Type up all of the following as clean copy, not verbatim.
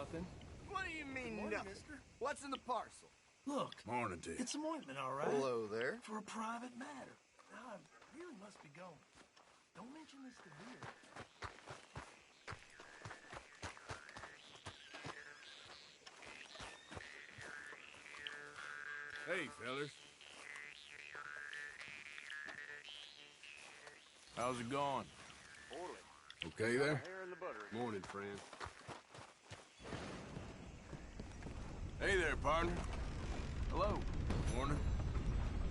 Nothing. What do you mean, Morning, nothing? mister. What's in the parcel? Look, Morning to you. it's some ointment, all right? Hello there. For a private matter. Now, I really must be going. Don't mention this to Beer. Hey, fellas. How's it going? Poorly. Okay there? Hair in the butter. Morning, friend. Hey there, partner. Hello. Morning.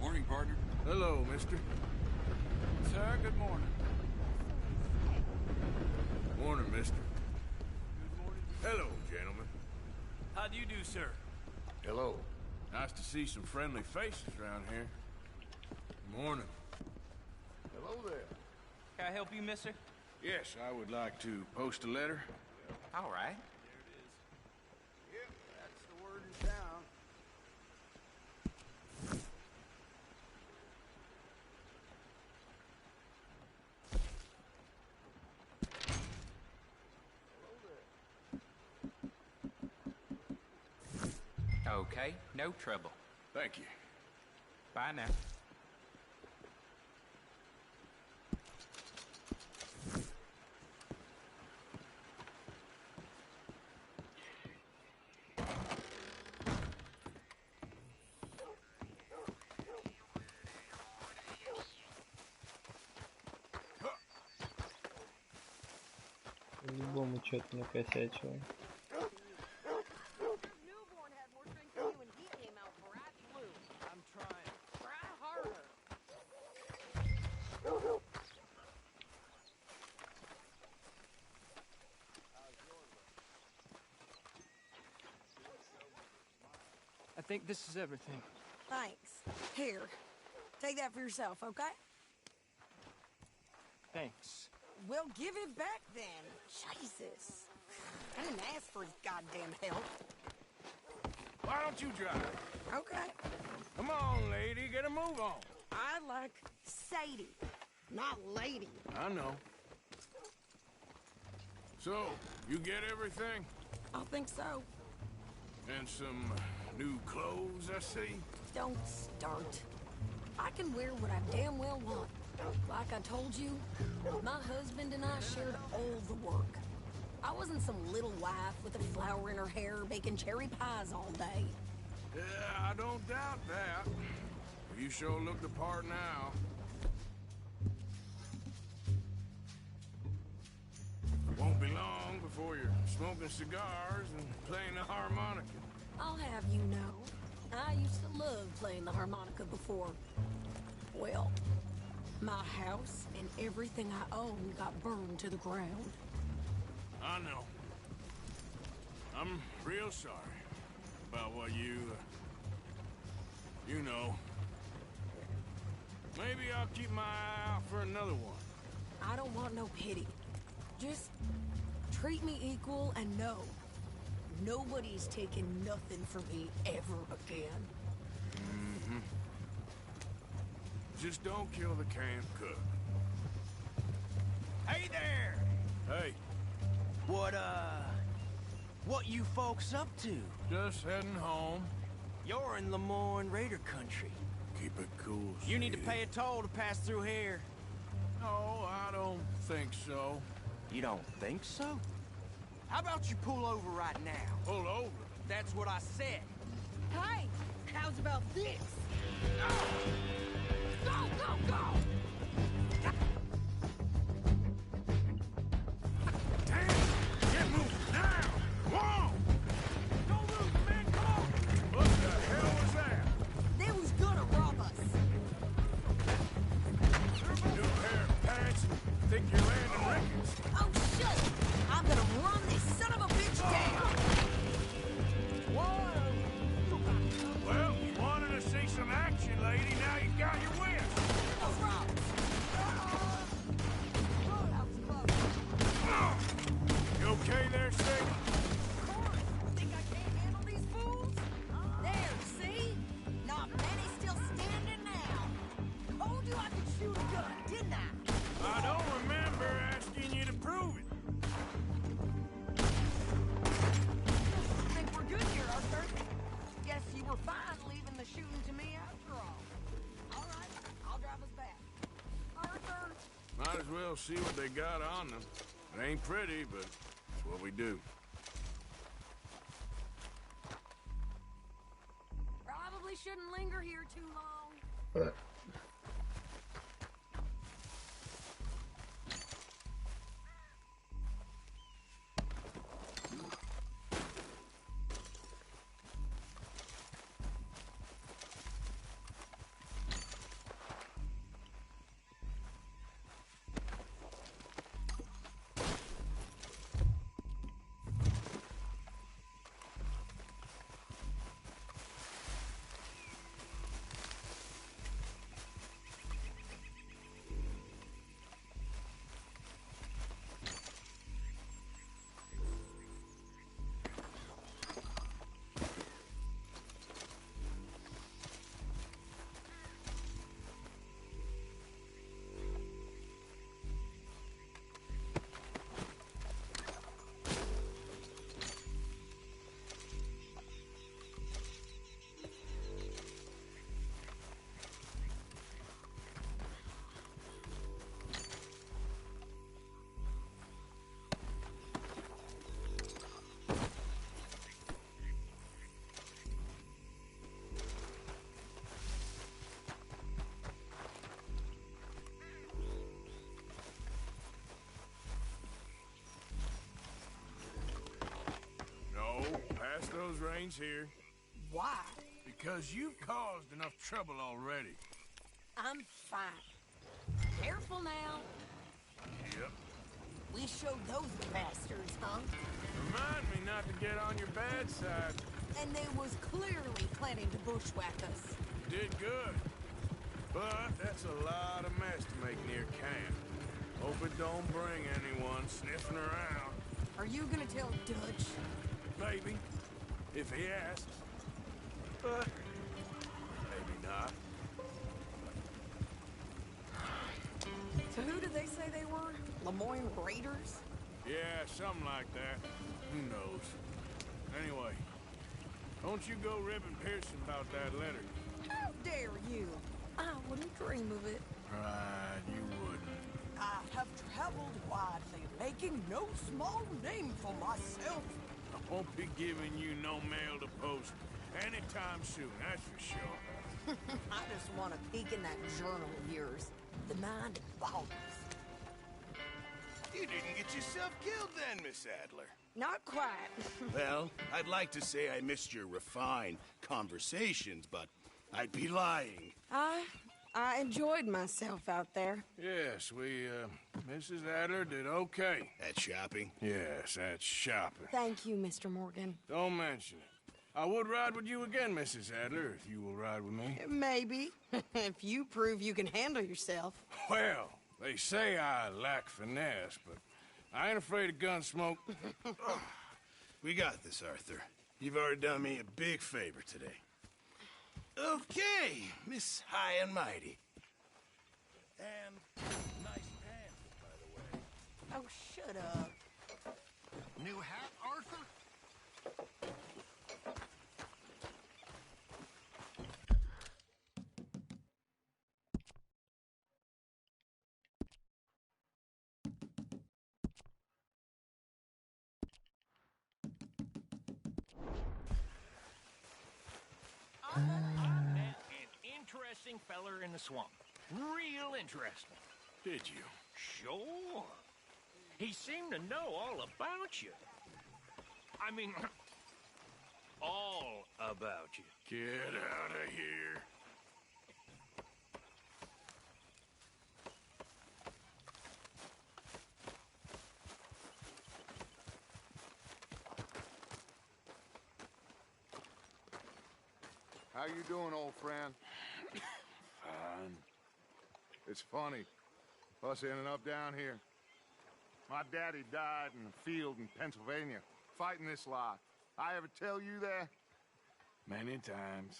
Morning, partner. Hello, mister. Sir, good morning. Morning, mister. Good morning. Hello, gentlemen. How do you do, sir? Hello. Nice to see some friendly faces around here. Morning. Hello there. Can I help you, mister? Yes, I would like to post a letter. All right. Yep, that's the word in town. Okay, no trouble. Thank you. Bye now. По-любому что-то накосячило. Newborn had more strength than you and he came out bright blue. I'm trying. Try harder. I think this is everything. Thanks. Here. Take that for yourself, okay? Thanks. Well, give it back then. Jesus. I didn't ask for his goddamn help. Why don't you drive? Okay. Come on, lady, get a move on. I like Sadie, not lady. I know. So, you get everything? I think so. And some new clothes, I see? Don't start. I can wear what I damn well want. Like I told you, my husband and I shared all the work. I wasn't some little wife with a flower in her hair baking cherry pies all day. Yeah, I don't doubt that. You sure look the part now. Won't be long before you're smoking cigars and playing the harmonica. I'll have you know, I used to love playing the harmonica before. Well, my house and everything I owned got burned to the ground. I know. I'm real sorry about what you know. Maybe I'll keep my eye out for another one. I don't want no pity. Just treat me equal and know nobody's taking nothing from me ever again. Mm-hmm. Just don't kill the canned cook. Hey there! Hey, What you folks up to? just heading home. You're in Lemoyne Raider country. Keep it cool, You need to Sadie. pay a toll to pass through here. No, I don't think so. You don't think so? How about you pull over right now? Pull over. That's what I said. Hey, how's about this? Go, go, go! Damn! Get moving now! Come on! Don't move, man, come on! What the hell was that? They was gonna rob us. New pair of pants? Think you're landing Ricketts? Oh, shit! I'm gonna run this son of a bitch down! Well, you wanted to see some action, lady. Might as well see what they got on them. It ain't pretty, but it's what we do. Probably shouldn't linger here too long. But Pass those reins here. Why? Because you've caused enough trouble already. I'm fine. Careful now. Yep. We showed those bastards, huh? Remind me not to get on your bad side. And they was clearly planning to bushwhack us. Did good. But that's a lot of mess to make near camp. Hope it don't bring anyone sniffing around. Are you gonna tell Dutch? Maybe. If he asks. But maybe not. So who did they say they were? Lemoyne Raiders? Yeah, something like that. Who knows? Anyway, don't you go ribbing Pearson about that letter. How dare you? I wouldn't dream of it. Right, you wouldn't. I have traveled widely, making no small name for myself. I won't be giving you no mail to post anytime soon, that's for sure. I just want to peek in that journal of yours. The mind boggles. You didn't get yourself killed then, Miss Adler. Not quite. Well, I'd like to say I missed your refined conversations, but I'd be lying. I enjoyed myself out there. Yes, Mrs. Adler did okay. At shopping? Yes, that's shopping. Thank you, Mr. Morgan. Don't mention it. I would ride with you again, Mrs. Adler, if you will ride with me. Maybe. If you prove you can handle yourself. Well, they say I lack finesse, but I ain't afraid of gun smoke. We got this, Arthur. You've already done me a big favor today. Okay, Miss High and Mighty. And nice pants, by the way. Oh, shut up. New hat, Arthur? I met an interesting feller in the swamp. Real interesting. Did you? Sure. He seemed to know all about you. I mean, all about you. Get out of here. How you doing, old friend? Fine. It's funny, us ending up down here. My daddy died in the field in Pennsylvania, fighting this lot. I ever tell you that? Many times.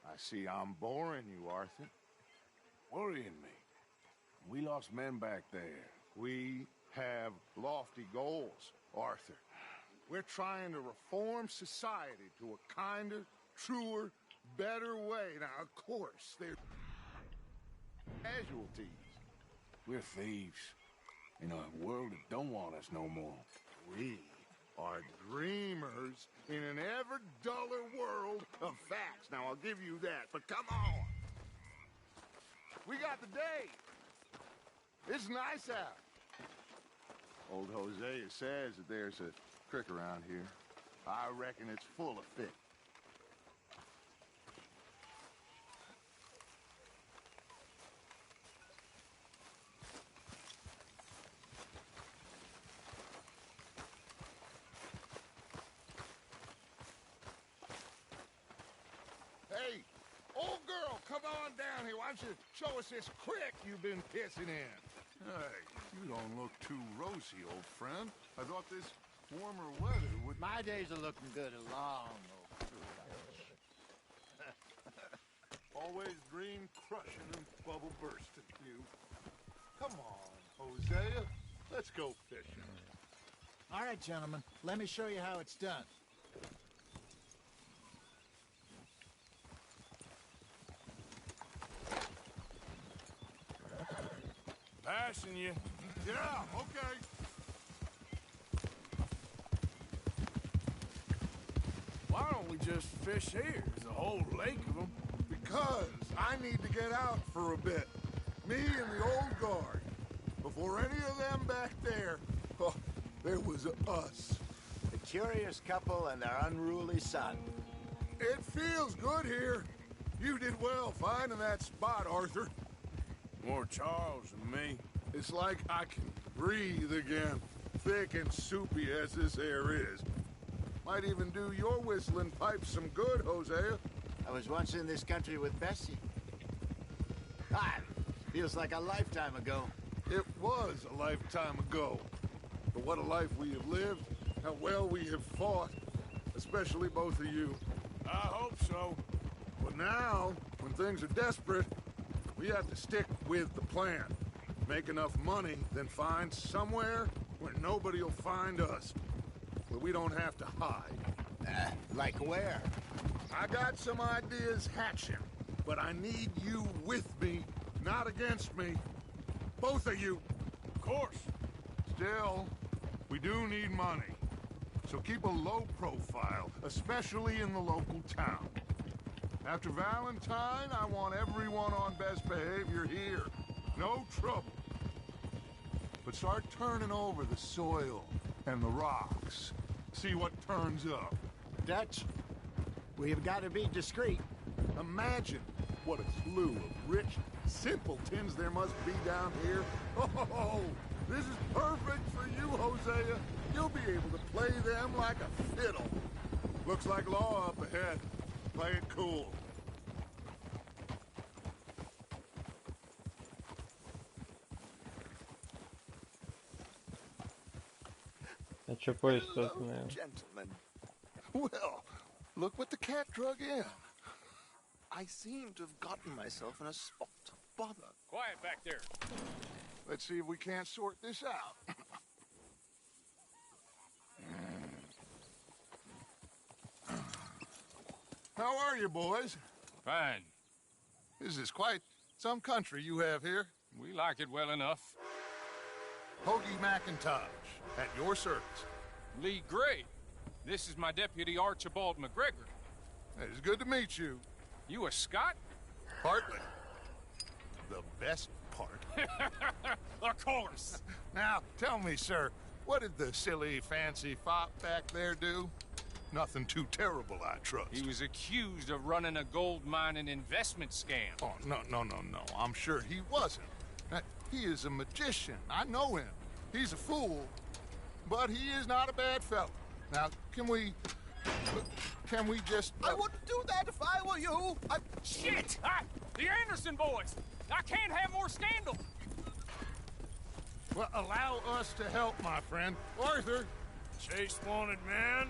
I see I'm boring you, Arthur. Worrying me. We lost men back there. We have lofty goals, Arthur. We're trying to reform society to a kinder, truer, better way. Now, of course, there's casualties. We're thieves in a world that don't want us no more. We are dreamers in an ever duller world of facts. Now, I'll give you that, but come on. We got the day. It's nice out. Old Hosea says that there's a creek around here. I reckon it's full of fish. Hey, old girl, come on down here. Why don't you show us this creek you've been pissing in? Hey, you don't look too rosy, old friend. I thought this warmer weather would... My days are looking good along. Always dream crushing and bubble bursting, you. Come on, Hosea. Let's go fishing. All right, gentlemen. Let me show you how it's done. Passing you. Yeah, okay. Why don't we just fish here? There's a whole lake of them. Because I need to get out for a bit. Me and the old guard. Before any of them back there, oh, there was us. The curious couple and their unruly son. It feels good here. You did well finding that spot, Arthur. More Charles than me. It's like I can breathe again, thick and soupy as this air is. Might even do your whistling pipes some good, Hosea. I was once in this country with Bessie. Ah, feels like a lifetime ago. It was a lifetime ago. But what a life we have lived, how well we have fought, especially both of you. I hope so. But now, when things are desperate, we have to stick with the plan. Make enough money, then find somewhere where nobody will find us. Where we don't have to hide. Like where? I got some ideas hatching, but I need you with me, not against me. Both of you. Of course. Still, we do need money. So keep a low profile, especially in the local town. After Valentine, I want everyone on best behavior here. No trouble. But start turning over the soil and the rocks. See what turns up. Dutch, we've got to be discreet. Imagine what a slew of rich simpletons there must be down here. Oh, this is perfect for you, Hosea. You'll be able to play them like a fiddle. Looks like law up ahead. Play it cool. А чё поезд остановил? Gentlemen. Well, look what the cat drug in. I seem to have gotten myself in a spot. Bother. Quiet back there. Let's see if we can't sort this out. How are you, boys? Fine. This is quite some country you have here. We like it well enough. Hoagie McIntosh, at your service. Lee Gray. This is my deputy Archibald McGregor. It's good to meet you. You a Scot? Partly. The best part. Of course. Now, tell me, sir, what did the silly, fancy fop back there do? Nothing too terrible, I trust. He was accused of running a gold mining investment scam. Oh, no. I'm sure he wasn't. He is a magician. I know him. He's a fool, but he is not a bad fellow. Now, can we just... I wouldn't do that if I were you. Shit! The Anderson boys! I can't have more scandal! Well, allow us to help, my friend. Arthur! Chase wanted man.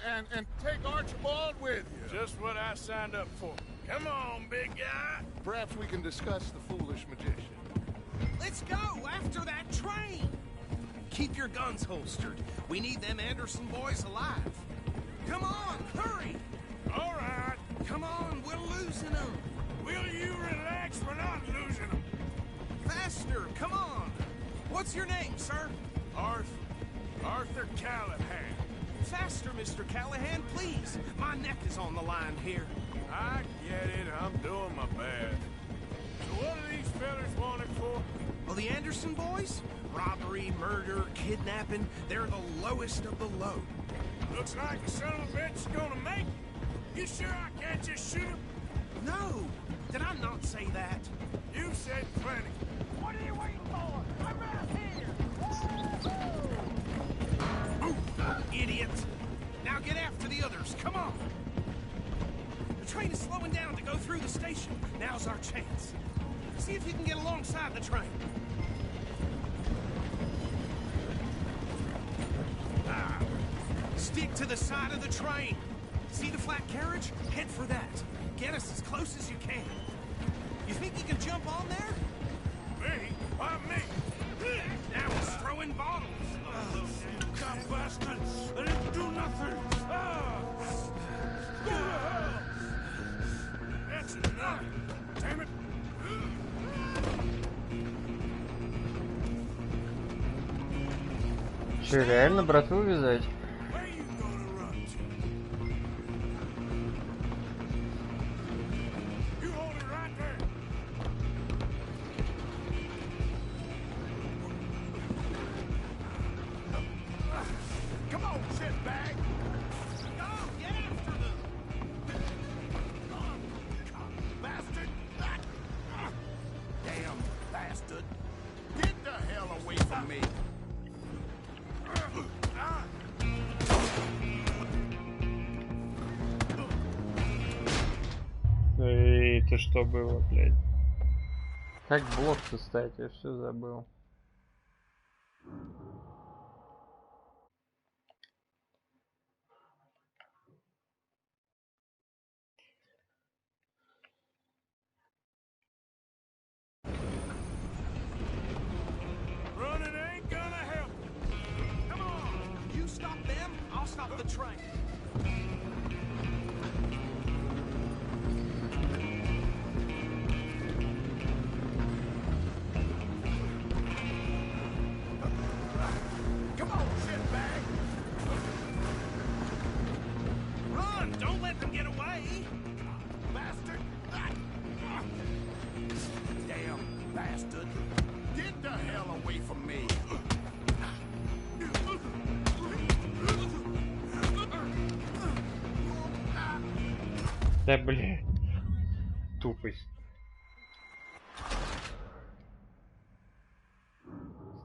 And take Archibald with you. Just what I signed up for. Come on, big guy. Perhaps we can discuss the foolish magician. Let's go after that train! Keep your guns holstered. We need them Anderson boys alive. Come on, hurry! All right. Come on, we're losing them. Will you relax? We're not losing them. Faster, come on! What's your name, sir? Arthur Callahan. Faster, Mr. Callahan, please. My neck is on the line here. I get it. I'm doing my best. So what are these fellas wanted for? Well, the Anderson boys? Robbery, murder, kidnapping. They're the lowest of the low. Looks like the son of a bitch is gonna make it. You sure I can't just shoot him? No. Did I not say that? You said plenty. What are you waiting for? I'm right here! Oh, idiot! Now get after the others, come on! The train is slowing down to go through the station. Now's our chance. See if you can get alongside the train. Stick to the side of the train. See the flat carriage? Head for that. Get us as close as you can. You think you can jump on there? Me? Why me? Now it's throwing bottles. God bastard! I didn't do nothing! Ah! Go to hell! That's enough! Damn it! Че, реально братву вязать? Where you gonna run to? You hold it right there! Come on, shitbag! Go, get after them! Bastard! Damn bastard! Get the hell away from me! Эй, это что было, блядь? Как блок составить? Я все забыл. Running ain't gonna help. Come on! You stop them, I'll stop the train. Come on, shitbag! Run! Don't let them get away! Bastard! Damn bastard! Get the hell away from me! Да, блядь. Тупость.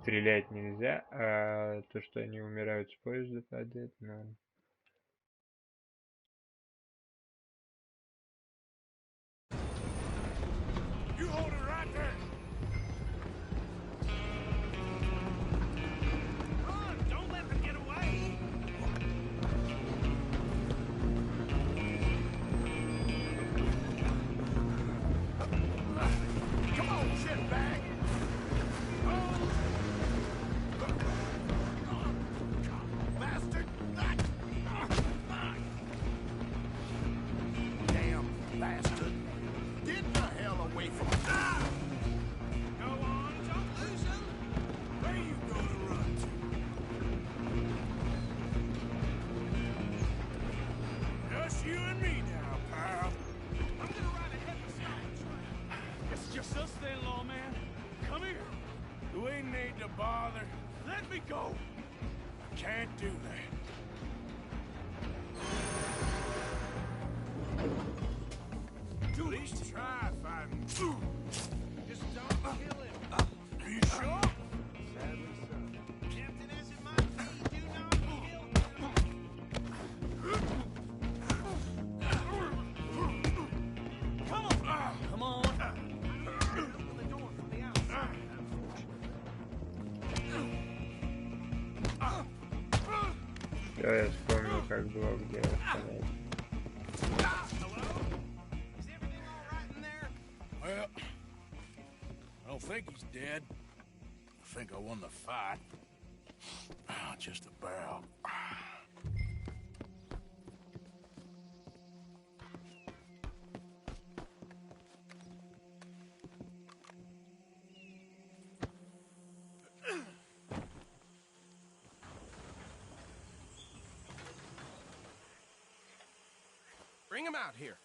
Стрелять нельзя, а то, что они умирают с поезда, падает, но... You hold it right there! Run! Don't let them get away! Come on, shitbag! Bastard! Damn bastard! Get the hell away from me! Go on, don't lose them! Where you gonna run to? Just you and me now, pal. I'm gonna ride ahead and stop the train. It's just us then, lawman. Come here. We need to bother. Let me go. I can't do that. At least try fighting. Just don't kill him. Are you sure? Sadly so. Captain, as it might be, do not kill him. Come on. Come on. Open the door from the outside, Да, я вспомнил, как блок делать. Hello? Is everything all right in there? Well, I don't think he's dead. I think I won the fight. Just about. Bring him out here.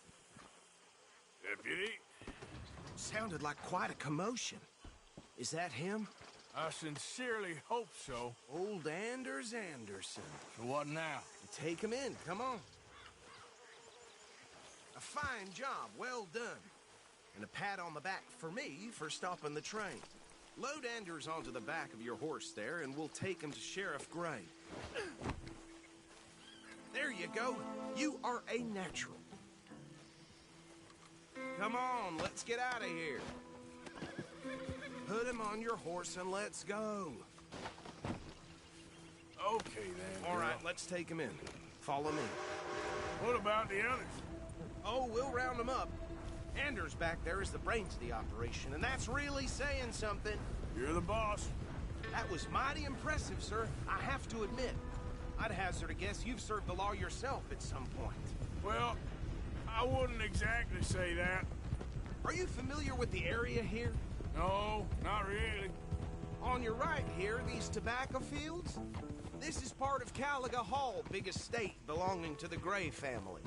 Deputy? Sounded like quite a commotion. Is that him? I sincerely hope so. Old Anders Anderson. So what now? Take him in, come on. A fine job, well done. And a pat on the back for me for stopping the train. Load Anders onto the back of your horse there, and we'll take him to Sheriff Gray. There you go. You are a natural. Come on, let's get out of here. Put him on your horse and let's go. Okay, then. All right, let's take him in. Follow me. What about the others? Oh, we'll round them up. Anders back there is the brains of the operation, and that's really saying something. You're the boss. That was mighty impressive, sir. I have to admit. I'd hazard a guess you've served the law yourself at some point. Well, I wouldn't exactly say that. Are you familiar with the area here? No, not really. On your right here, these tobacco fields? This is part of Caliga Hall, big estate belonging to the Gray family.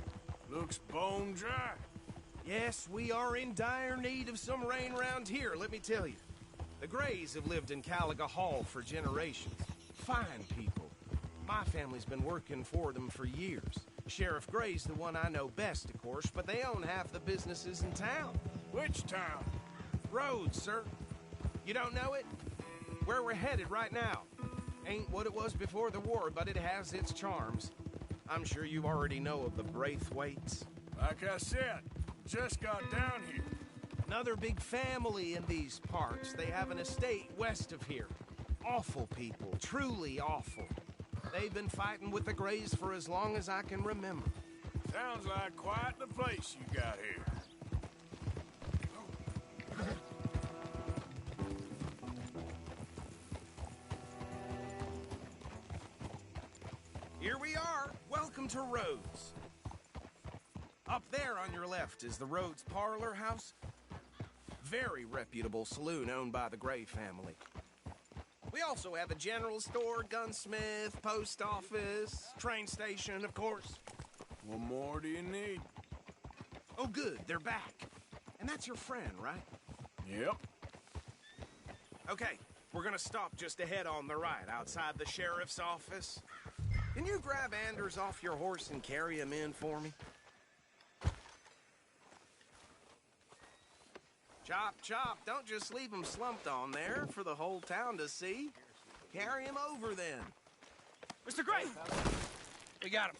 Looks bone dry. Yes, we are in dire need of some rain around here, let me tell you. The Grays have lived in Caliga Hall for generations. Fine people. My family's been working for them for years. Sheriff Gray's the one I know best, of course, but they own half the businesses in town. Which town? Rhodes, sir. You don't know it? Where we're headed right now. Ain't what it was before the war, but it has its charms. I'm sure you already know of the Braithwaites. Like I said, just got down here. Another big family in these parts. They have an estate west of here. Awful people, truly awful. They've been fighting with the Grays for as long as I can remember. Sounds like quite the place you got here. Here we are. Welcome to Rhodes. Up there on your left is the Rhodes Parlor House. Very reputable saloon owned by the Gray family. We also have a general store, gunsmith, post office, train station, of course. What more do you need? Oh, good. They're back. And that's your friend, right? Yep. Okay. We're gonna stop just ahead on the right, outside the sheriff's office. Can you grab Anders off your horse and carry him in for me? Chop, chop. Don't just leave him slumped on there for the whole town to see. Carry him over, then. Mr. Gray! We got him.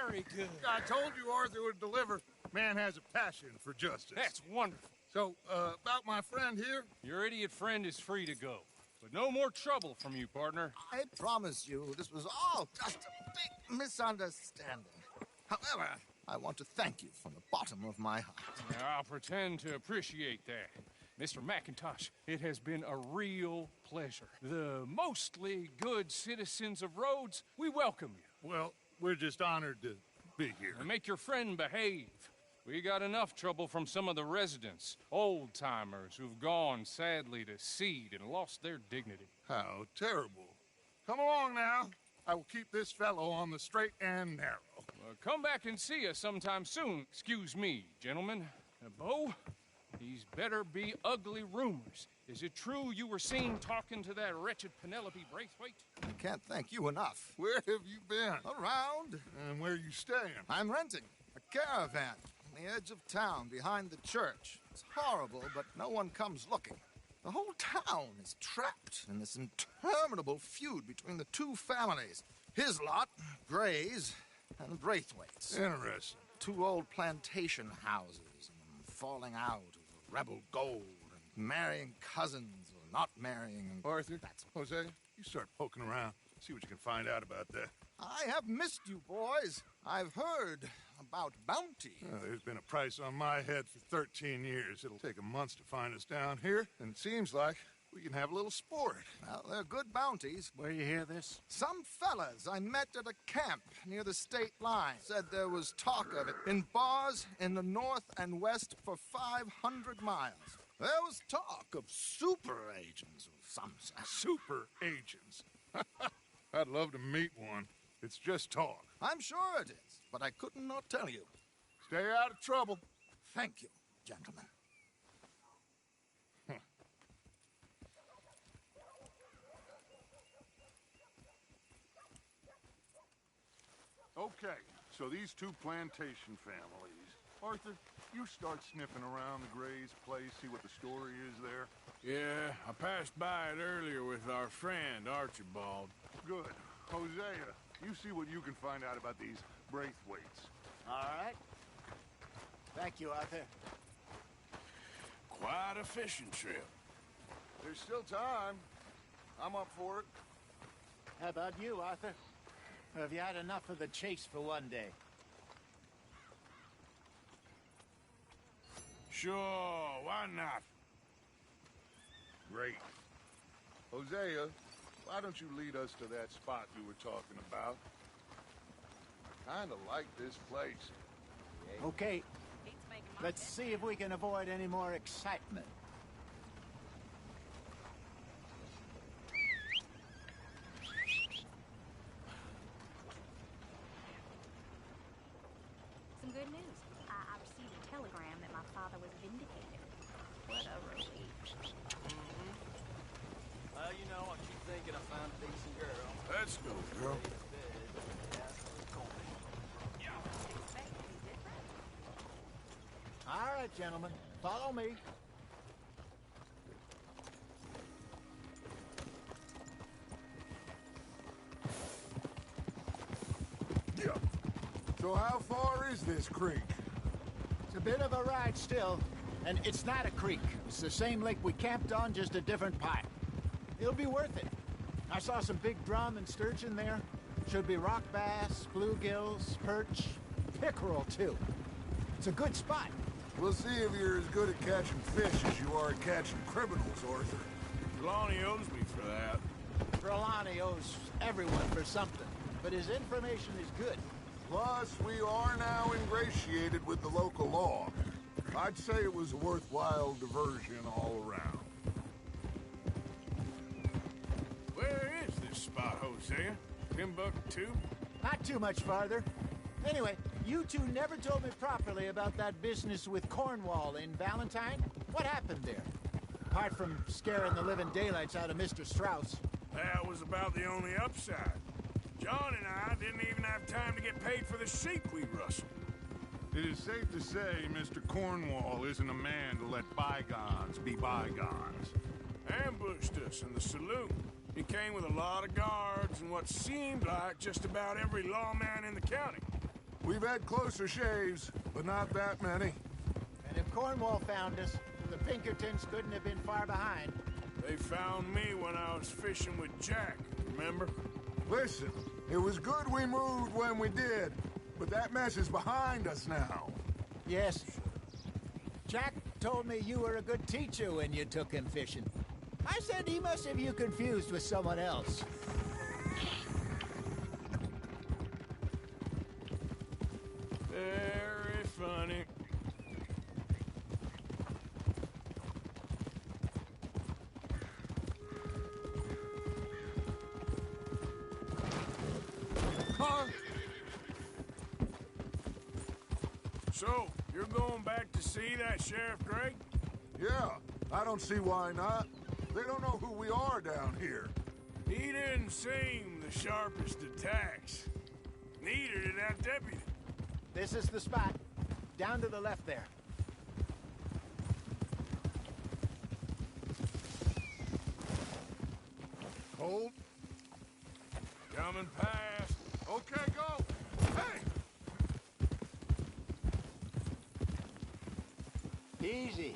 Very good. I told you Arthur would deliver. Man has a passion for justice. That's wonderful. So, about my friend here? Your idiot friend is free to go. But no more trouble from you, partner. I promise you, this was all just a big misunderstanding. However, I want to thank you from the bottom of my heart. I'll pretend to appreciate that. Mr. McIntosh, it has been a real pleasure. The mostly good citizens of Rhodes, we welcome you. Well, we're just honored to be here. And make your friend behave. We got enough trouble from some of the residents, old-timers who've gone, sadly, to seed and lost their dignity. How terrible. Come along now. I will keep this fellow on the straight and narrow. Come back and see us sometime soon. Excuse me, gentlemen. Bo, these better be ugly rumors. Is it true you were seen talking to that wretched Penelope Braithwaite? I can't thank you enough. Where have you been? Around. And where are you staying? I'm renting a caravan on the edge of town behind the church. It's horrible, but no one comes looking. The whole town is trapped in this interminable feud between the two families. His lot, Gray's, and the Braithwaites. Interesting. Two old plantation houses, and falling out over rebel gold, and marrying cousins or not marrying. And Arthur, Jose, you start poking around. See what you can find out about that. I have missed you, boys. I've heard about bounty. There's been a price on my head for 13 years. It'll take a month to find us down here, and it seems like we can have a little sport. Well, they're good bounties. Where you hear this? Some fellas I met at a camp near the state line said there was talk of it in bars in the north and west for 500 miles. There was talk of super agents of some sort. Super agents. I'd love to meet one. It's just talk. I'm sure it is, but I couldn't not tell you. Stay out of trouble. Thank you, gentlemen. Okay, so these two plantation families. Arthur, you start sniffing around the Gray's place, see what the story is there. Yeah, I passed by it earlier with our friend, Archibald. Good. Hosea, you see what you can find out about these Braithwaites. All right. Thank you, Arthur. Quite a fishing trip. There's still time. I'm up for it. How about you, Arthur? Or have you had enough of the chase for one day? Sure, why not? Great. Hosea, why don't you lead us to that spot you were talking about? Kinda like this place. Okay. Let's see if we can avoid any more excitement. Some good news. I received a telegram that my father was vindicated. What a relief. Well, you know, I keep thinking I found a decent girl. Let's go, girl. All right, gentlemen. Follow me. So how far is this creek? It's a bit of a ride still, and it's not a creek. It's the same lake we camped on, just a different pipe. It'll be worth it. I saw some big drum and sturgeon there. Should be rock bass, bluegills, perch, pickerel, too. It's a good spot. We'll see if you're as good at catching fish as you are at catching criminals, Arthur. Lonnie owes me for that. Trelawney owes everyone for something, but his information is good. Plus, we are now ingratiated with the local law. I'd say it was a worthwhile diversion all around. Where is this spot, Hosea? Timbuktu? Not too much farther. Anyway, you two never told me properly about that business with Cornwall in Valentine. What happened there? Apart from scaring the living daylights out of Mr. Strauss. That was about the only upside. John and I didn't even have time to get paid for the sheep we rustled. It is safe to say Mr. Cornwall isn't a man to let bygones be bygones. Ambushed us in the saloon. He came with a lot of guards and what seemed like just about every lawman in the county. We've had closer shaves, but not that many. And if Cornwall found us, the Pinkertons couldn't have been far behind. They found me when I was fishing with Jack, remember? Listen, it was good we moved when we did, but that mess is behind us now. Yes. Jack told me you were a good teacher when you took him fishing. I said he must have you confused with someone else. Very funny. Huh? So, you're going back to see that Sheriff Gray? Yeah, I don't see why not. They don't know who we are down here. He didn't seem the sharpest attacks. Neither did that deputy. This is the spot. Down to the left there. Hold. Coming past. Okay, go. Hey! Easy.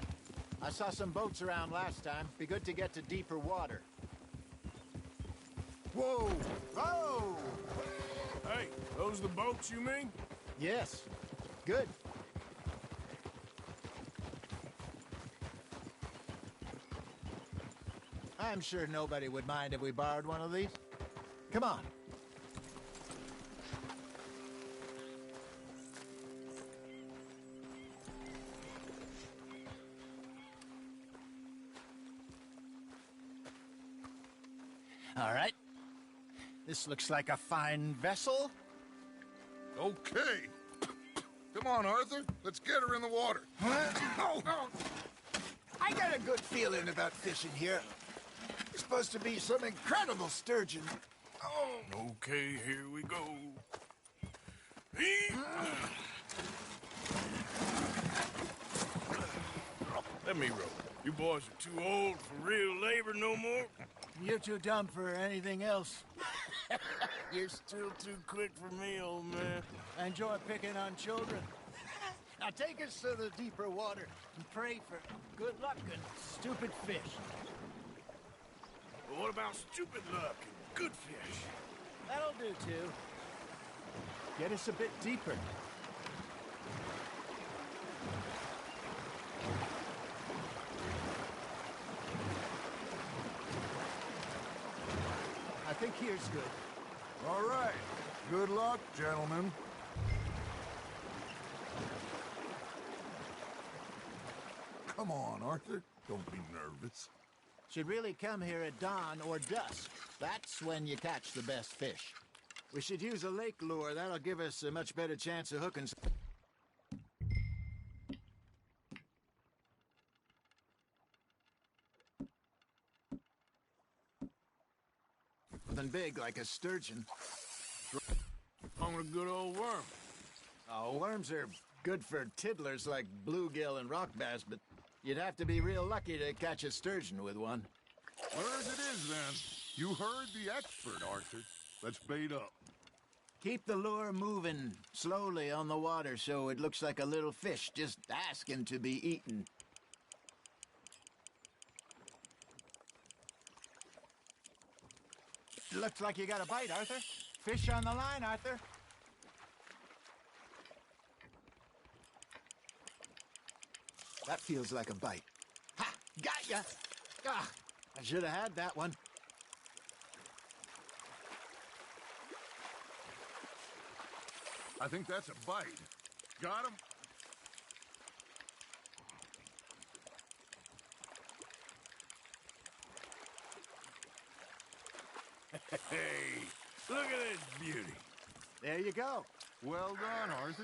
I saw some boats around last time. Be good to get to deeper water. Whoa! Oh! Hey, those the boats you mean? Yes. Good. I'm sure nobody would mind if we borrowed one of these. Come on. All right. This looks like a fine vessel. Okay. Come on, Arthur. Let's get her in the water. Oh. I got a good feeling about fishing here. It's supposed to be some incredible sturgeon. Oh. Okay, here we go. Let me row. You boys are too old for real labor no more. You're too dumb for anything else. You're still too quick for me, old man. I enjoy picking on children. Now take us to the deeper water and pray for good luck and stupid fish. Well, what about stupid luck and good fish? That'll do, too. Get us a bit deeper. I think here's good. All right. Good luck, gentlemen. Come on, Arthur. Don't be nervous. Should really come here at dawn or dusk. That's when you catch the best fish. We should use a lake lure. That'll give us a much better chance of hooking something big like a sturgeon. On a good old worm. Oh, worms are good for tiddlers like bluegill and rock bass, but you'd have to be real lucky to catch a sturgeon with one. Well, as it is, then. You heard the expert, Arthur. Let's bait up. Keep the lure moving slowly on the water so it looks like a little fish just asking to be eaten. Looks like you got a bite, Arthur. Fish on the line, Arthur. That feels like a bite. Ha! Got ya! Ah, I should have had that one. I think that's a bite. Got him? Hey, look at this beauty. There you go. Well done, Arthur.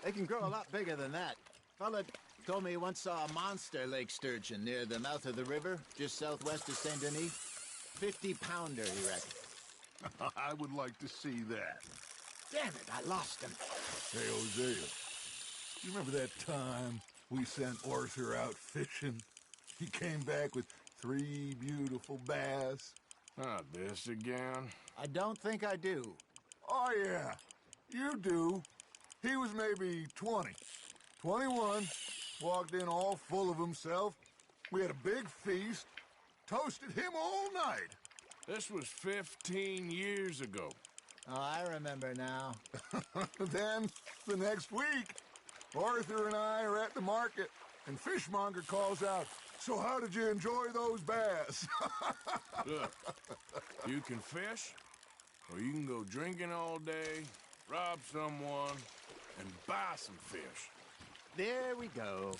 They can grow a lot bigger than that. Fella told me he once saw a monster lake sturgeon near the mouth of the river, just southwest of Saint Denis. 50-pounder, he reckoned. I would like to see that. Damn it, I lost him. Hey, Hosea, you remember that time we sent Arthur out fishing? He came back with 3 beautiful bass. Not this again. I don't think I do. Oh, yeah, you do. He was maybe 20, 21, walked in all full of himself. We had a big feast, toasted him all night. This was 15 years ago. Oh, I remember now. Then, the next week, Arthur and I are at the market, and Fishmonger calls out, "So how did you enjoy those bass?" Look, you can fish, or you can go drinking all day, rob someone, and buy some fish. There we go.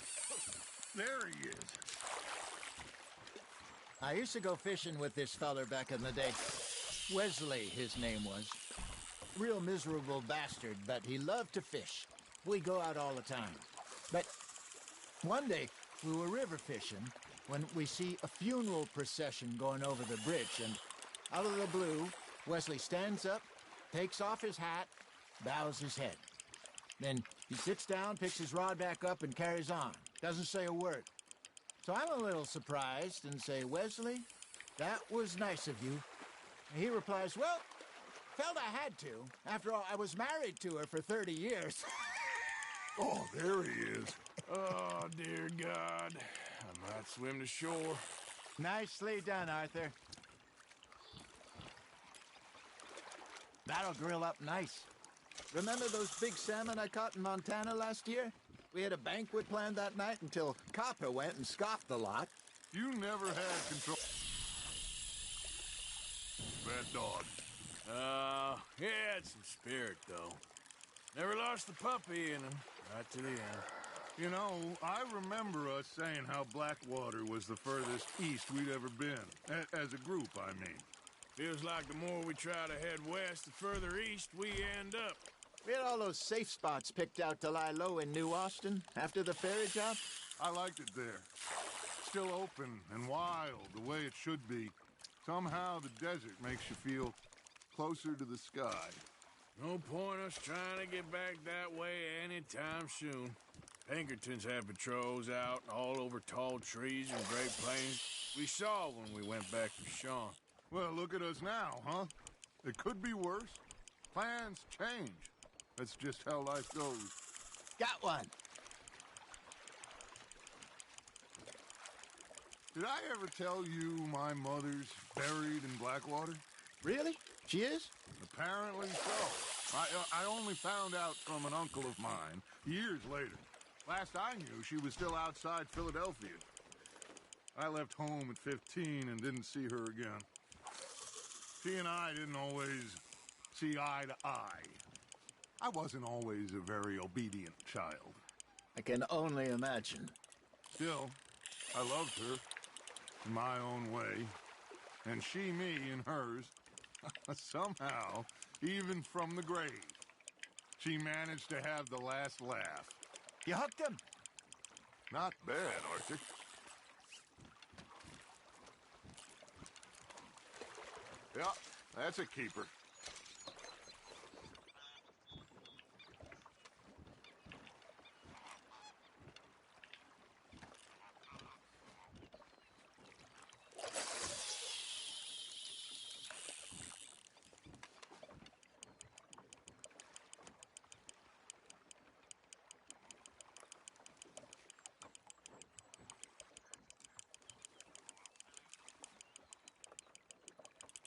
There he is. I used to go fishing with this feller back in the day. Wesley, his name was. Real miserable bastard, but he loved to fish. We go out all the time. But one day, we were river fishing when we see a funeral procession going over the bridge, and out of the blue, Wesley stands up, takes off his hat, bows his head. Then he sits down, picks his rod back up, and carries on. Doesn't say a word. So I'm a little surprised and say, "Wesley, that was nice of you." And he replies, "Well, felt I had to. After all, I was married to her for 30 years. Oh, there he is. Oh, dear God. I might swim to shore. Nicely done, Arthur. That'll grill up nice. Remember those big salmon I caught in Montana last year? We had a banquet planned that night until Copper went and scoffed the lot. You never had control. Bad dog. He had some spirit, though. Never lost the puppy in him, right to the end. You know, I remember us saying how Blackwater was the furthest east we'd ever been. As a group, I mean. Feels like the more we try to head west, the further east we end up. We had all those safe spots picked out to lie low in New Austin after the ferry job. I liked it there. Still open and wild, the way it should be. Somehow the desert makes you feel closer to the sky. No point us trying to get back that way anytime soon. Pinkertons have patrols out all over tall trees and Great Plains. We saw when we went back to Sean. Well, look at us now, huh? It could be worse. Plans change. That's just how life goes. Got one. Did I ever tell you my mother's buried in Blackwater? Really? She is? Apparently so. I only found out from an uncle of mine years later. Last I knew, she was still outside Philadelphia. I left home at 15 and didn't see her again. She and I didn't always see eye to eye. I wasn't always a very obedient child. I can only imagine. Still, I loved her in my own way, and she me in hers. Somehow, even from the grave, she managed to have the last laugh. You hooked him? Not bad, Arthur. Yeah, that's a keeper.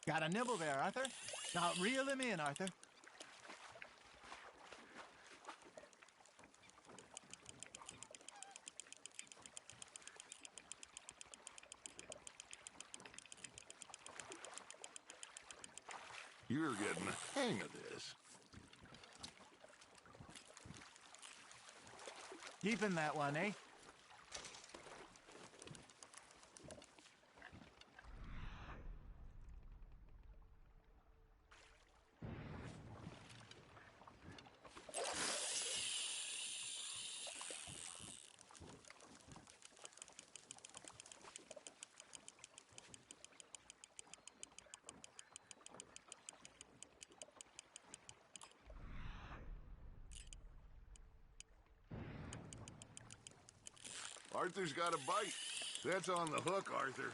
Got a nibble there, Arthur. Now reel him in, Arthur. You're getting the hang of this. Keeping that one, eh? Arthur's got a bite. That's on the hook, Arthur.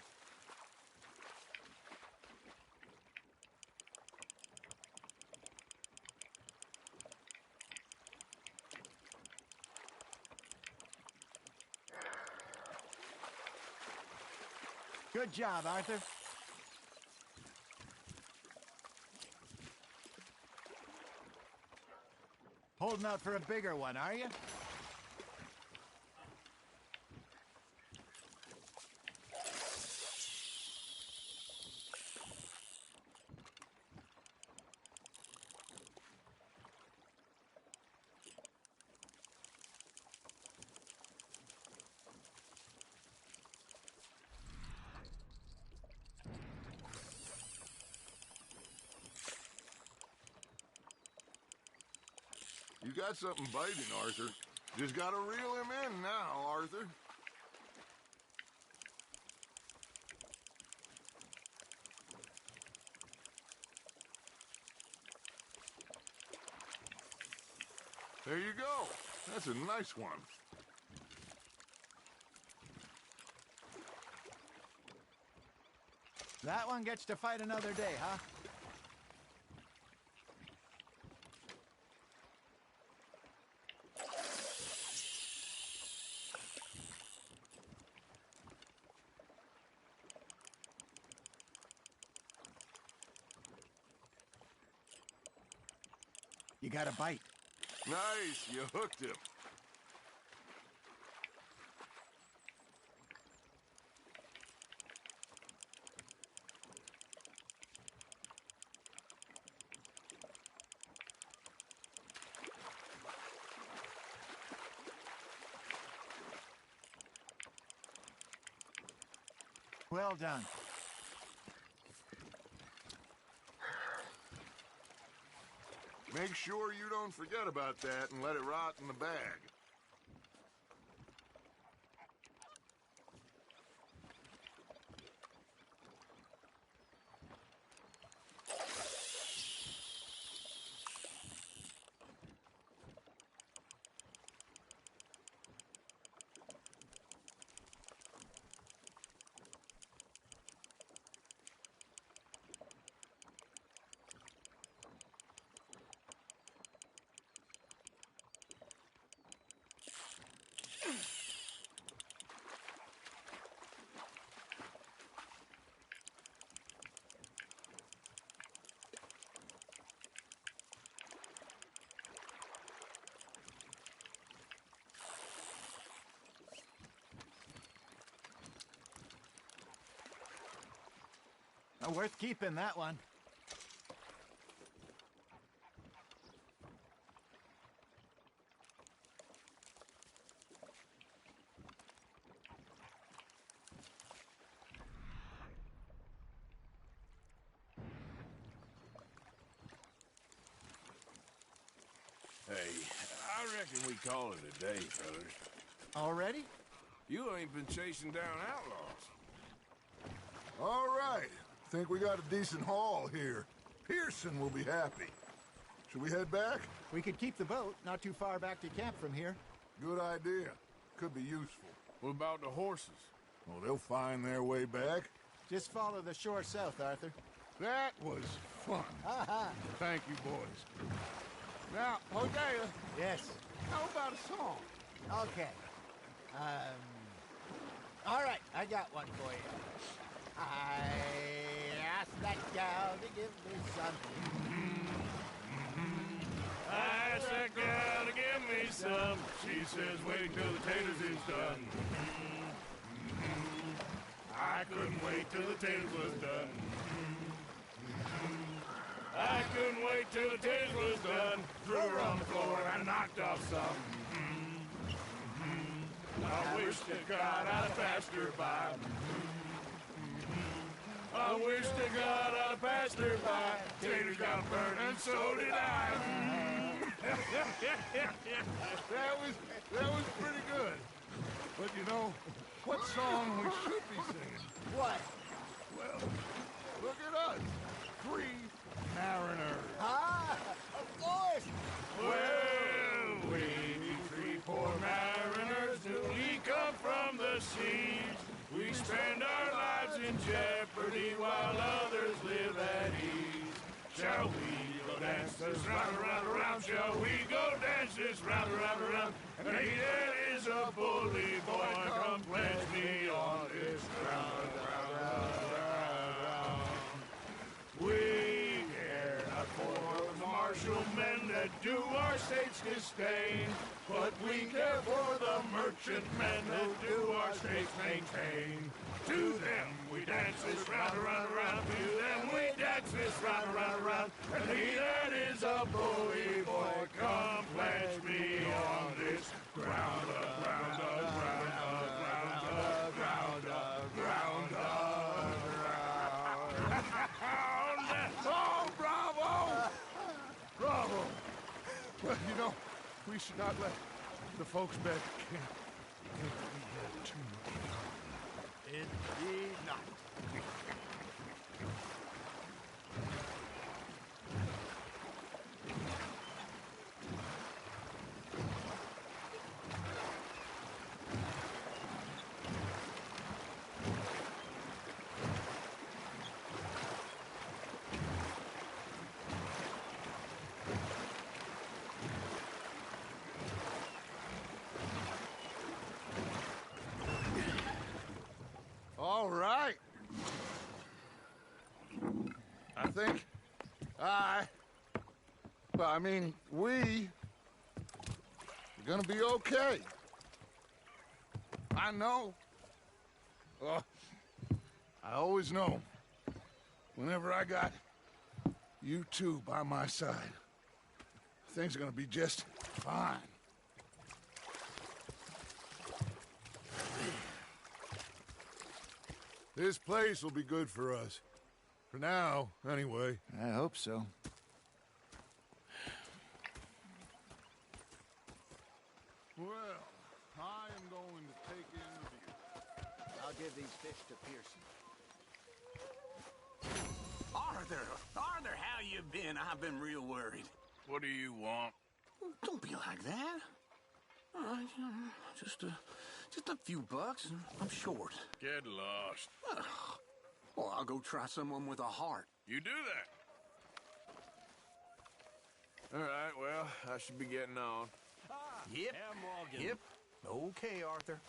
Good job, Arthur. Holding out for a bigger one, are you? You got something biting, Arthur. Just gotta reel him in now, Arthur. There you go. That's a nice one. That one gets to fight another day, huh? You got a bite. Nice, you hooked him. Well done. Make sure you don't forget about that and let it rot in the bag. Worth keeping, that one. Hey, I reckon we call it a day, fellas. Already? You ain't been chasing down outlaws. All right. Think we got a decent haul here. Pearson will be happy. Should we head back? We could keep the boat not too far back to camp from here. Good idea. Could be useful. What about the horses? Well, they'll find their way back. Just follow the shore south, Arthur. That was fun. Thank you, boys. Now, Hosea. Yes? How about a song? Okay. All right, I got one for you. I asked that gal to give me something. I asked that gal to give me some. She says, wait till the taters is done. I couldn't wait till the taters was done. I couldn't wait till the taters was done. Threw her on the floor and I knocked off some. I wish to God I'd passed her by. I wish to God I'd passed her by. Taters got burned and so did I. That was pretty good. But you know, what song we should be singing? What? Well, look at us. 3 mariners. Of course! Well, we 3 poor mariners newly come from the seas. We spend our lives in jeopardy while others live at ease. Shall we go dance this round, around, around? Shall we go dance this round, around, around? And he that is a bully boy, come pledge me on this ground, round. We care not for the martial men that do our states disdain, but we care for the merchant men that do our states maintain. To them we dance this round, around, around. To them we dance this round, around, around. And he that is a bully boy, come pledge me on this ground, ground, ground, ground, ground, ground, ground. Oh, bravo! Bravo! Well, you know, we should not let the folks back at camp think we had too much fun. Indeed not. All right. I think we're gonna be okay. I know. I always know. Whenever I got you two by my side, things are gonna be just fine. This place will be good for us. For now, anyway. I hope so. Mr. Pearson. Arthur, how you been? I've been real worried. What do you want? Don't be like that. Just a few bucks, and I'm short. Get lost. Well, I'll go try someone with a heart. You do that. All right, well, I should be getting on. Yep. Yep. Okay, Arthur.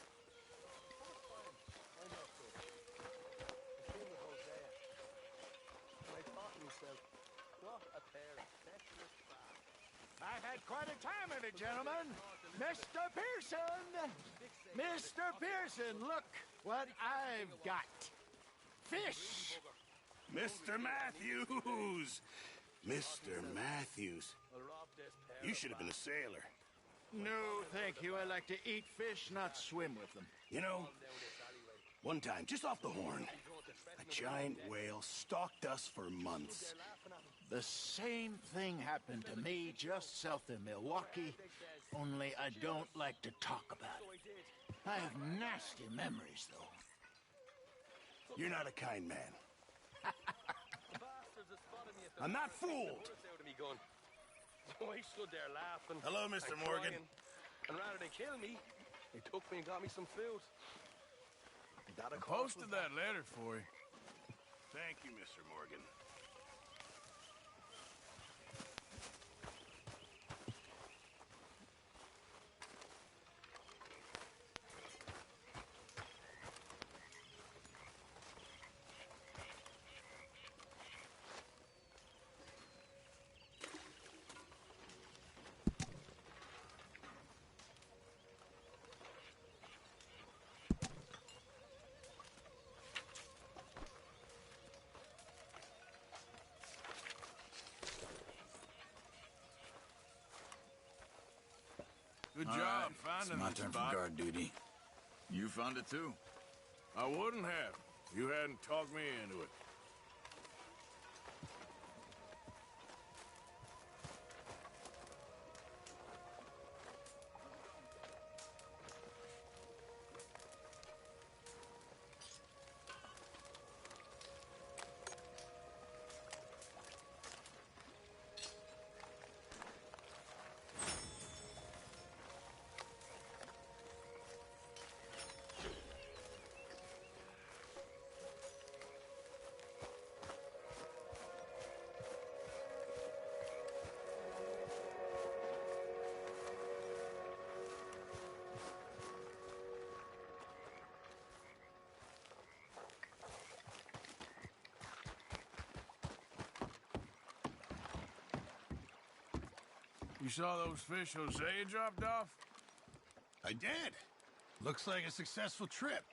I've had quite a time in it, gentlemen. Mr. Pearson! Mr. Pearson, look what I've got. Fish! Mr. Matthews! Mr. Matthews. You should have been a sailor. No, thank you. I like to eat fish, not swim with them. You know, one time, just off the Horn, a giant whale stalked us for months. The same thing happened to me just south of Milwaukee, only I don't like to talk about it. I have nasty memories, though. You're not a kind man. I'm not fooled. So he stood there laughing. Hello, Mr. and Morgan. crying, and rather than kill me, he took me and got me some food. I posted that letter for you. Thank you, Mr. Morgan. Good All job right, finding it's my the turn spot. for guard duty. You found it too? I wouldn't have. You hadn't talked me into it. You saw those fish Hosea dropped off? I did. Looks like a successful trip.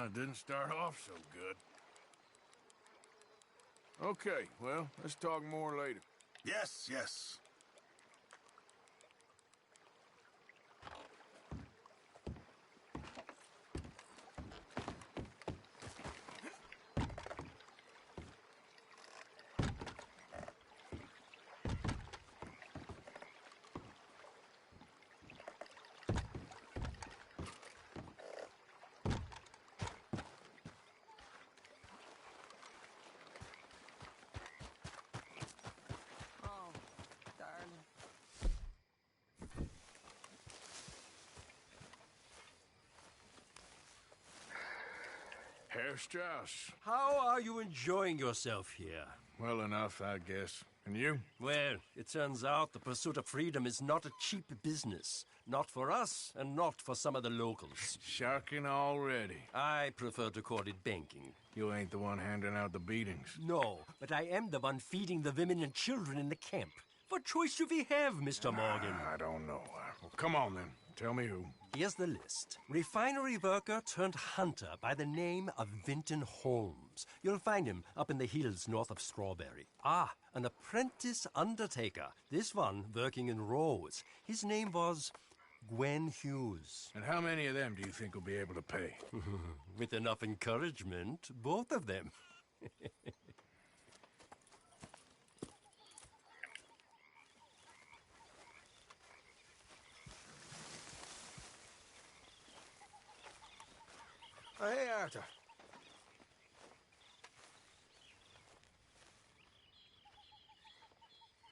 It didn't start off so good. Okay, well, let's talk more later. Yes, yes. Herr Strauss. How are you enjoying yourself here? Well enough, I guess. And you? Well, it turns out the pursuit of freedom is not a cheap business. Not for us, and not for some of the locals. Sharking already. I prefer to call it banking. You ain't the one handing out the beatings. No, but I am the one feeding the women and children in the camp. What choice do we have, Mr. Morgan? I don't know. Well, come on, then. Tell me who. Here's the list. Refinery worker turned hunter by the name of Vinton Holmes. You'll find him up in the hills north of Strawberry. Ah, an apprentice undertaker. This one working in Rose. His name was Gwen Hughes. And how many of them do you think will be able to pay? With enough encouragement, both of them. Hey, Arthur.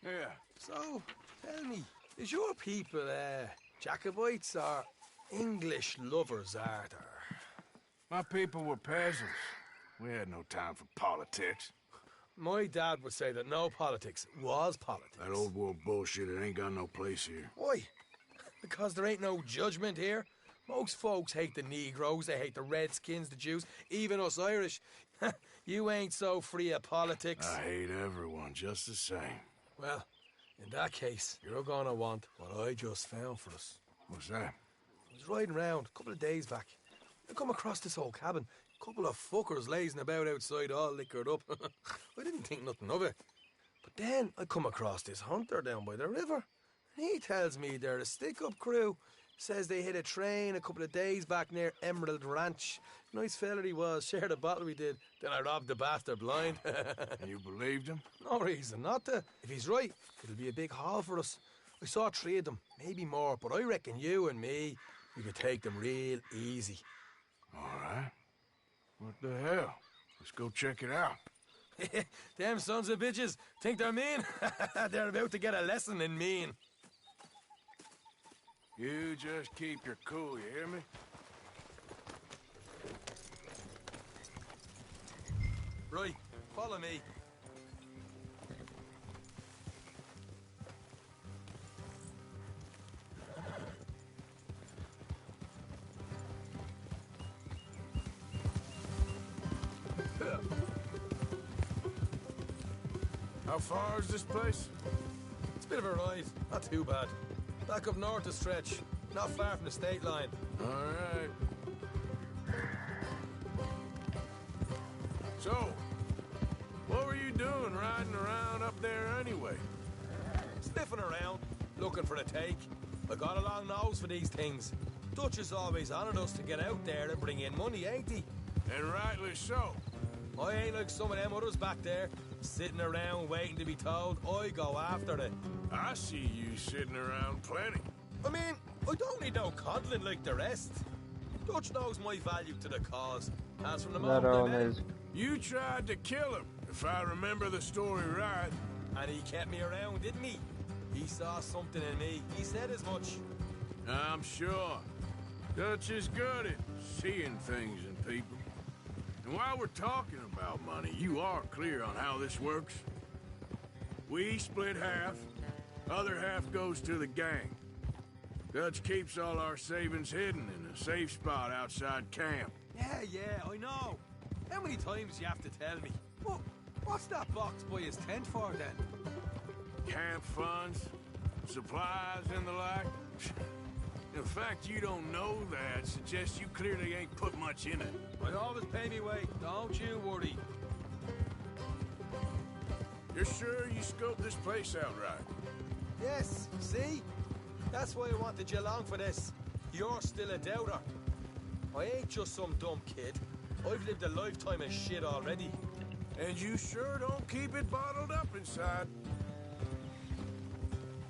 Yeah. So, tell me, is your people, Jacobites or English lovers, Arthur? My people were peasants. We had no time for politics. My dad would say that no politics was politics. That old world bullshit, it ain't got no place here. Why? Because there ain't no judgment here. Most folks hate the Negroes, they hate the Redskins, the Jews, even us Irish. You ain't so free of politics. I hate everyone just the same. Well, in that case, you're gonna want what I just found for us. What's that? I was riding around a couple of days back. I come across this old cabin. A couple of fuckers lazing about outside all liquored up. I didn't think nothing of it. But then I come across this hunter down by the river. And he tells me they're a stick-up crew. Says they hit a train a couple of days back near Emerald Ranch. Nice fella he was, shared a bottle we did. Then I robbed the bastard blind. And you believed him? No reason not to. If he's right, it'll be a big haul for us. I saw 3 of them, maybe more, but I reckon you and me, we could take them real easy. All right. What the hell? Let's go check it out. Them sons of bitches think they're mean. They're about to get a lesson in mean. You just keep your cool, you hear me? Right, follow me. How far is this place? It's a bit of a ride, not too bad. Back up north a stretch, not far from the state line. All right. So, what were you doing riding around up there anyway? Sniffing around, looking for a take. I got a long nose for these things. Dutch is always honoured us to get out there and bring in money, ain't he? And rightly so. I ain't like some of them others back there, sitting around waiting to be told. I go after it. I see you sitting around plenty. I mean, I don't need no coddling like the rest. Dutch knows my value to the cause. As from the moment I met him. You tried to kill him, if I remember the story right. And he kept me around, didn't he? He saw something in me. He said as much. I'm sure. Dutch is good at seeing things in people. And while we're talking about money, you are clear on how this works? We split half, other half goes to the gang. Dutch keeps all our savings hidden in a safe spot outside camp. Yeah, I know. How many times you have to tell me? What's that box by his tent for then? Camp funds, supplies and the like. The fact you don't know that suggests you clearly ain't put much in it. I always pay me way, don't you worry. You're sure you scoped this place out right? Yes, see? That's why I wanted you along for this. You're still a doubter. I ain't just some dumb kid. I've lived a lifetime of shit already. And you sure don't keep it bottled up inside.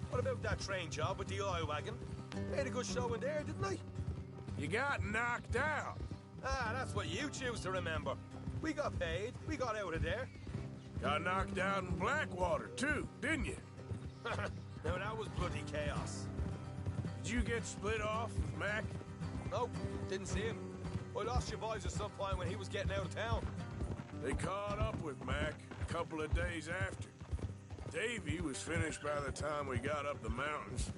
What about that train job with the oil wagon? Made a good show in there, didn't I? You got knocked out. Ah, that's what you choose to remember. We got paid. We got out of there. Got knocked out in Blackwater, too, didn't you? Now, that was bloody chaos. Did you get split off with Mac? Nope, didn't see him. I lost your boys at some point when he was getting out of town. They caught up with Mac a couple of days after. Davy was finished by the time we got up the mountains.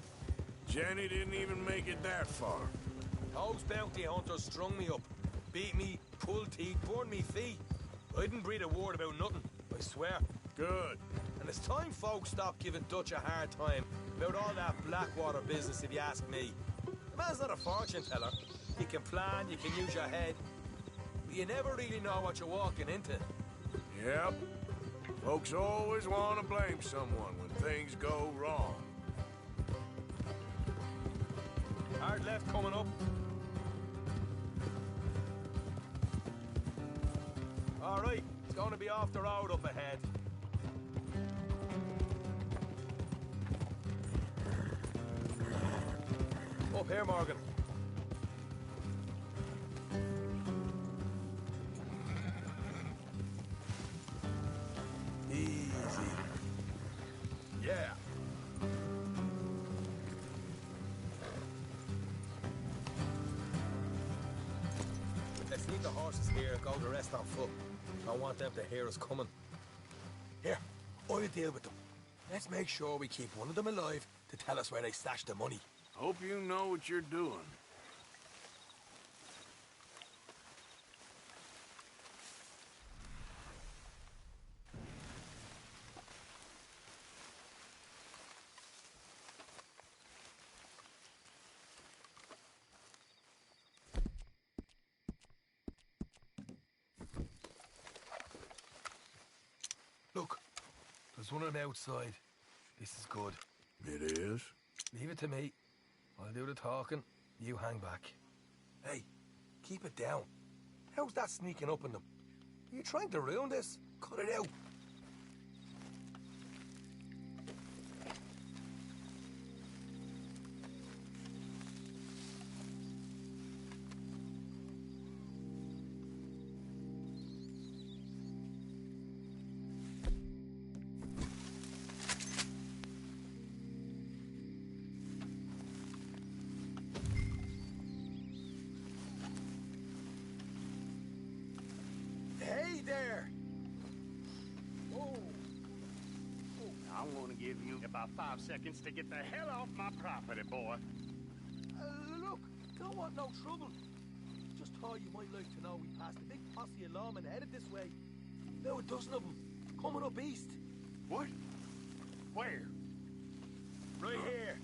Jenny didn't even make it that far. Those bounty hunters strung me up. Beat me, pulled teeth, burned me feet. I didn't breathe a word about nothing, I swear. Good. And it's time folks stopped giving Dutch a hard time about all that Blackwater business, if you ask me. The man's not a fortune teller. You can plan, you can use your head. But you never really know what you're walking into. Yep. Folks always want to blame someone when things go wrong. Hard left coming up. All right, it's going to be off the road up ahead. Up here, Morgan. Easy. Yeah. go the rest on foot. Don't want them to hear us coming. Here, I'll deal with them. Let's make sure we keep one of them alive to tell us where they stashed the money. Hope you know what you're doing. Look, there's one on the outside. This is good. It is? Leave it to me. I'll do the talking. You hang back. Hey, keep it down. How's that sneaking up on them? Are you trying to ruin this? Cut it out. Hey there! Oh. I'm gonna give you about 5 seconds to get the hell off my property, boy. Look, don't want no trouble. Just thought you might like to know we passed a big posse of lawmen headed this way. About a dozen of them, coming up east. What? Where? Right here.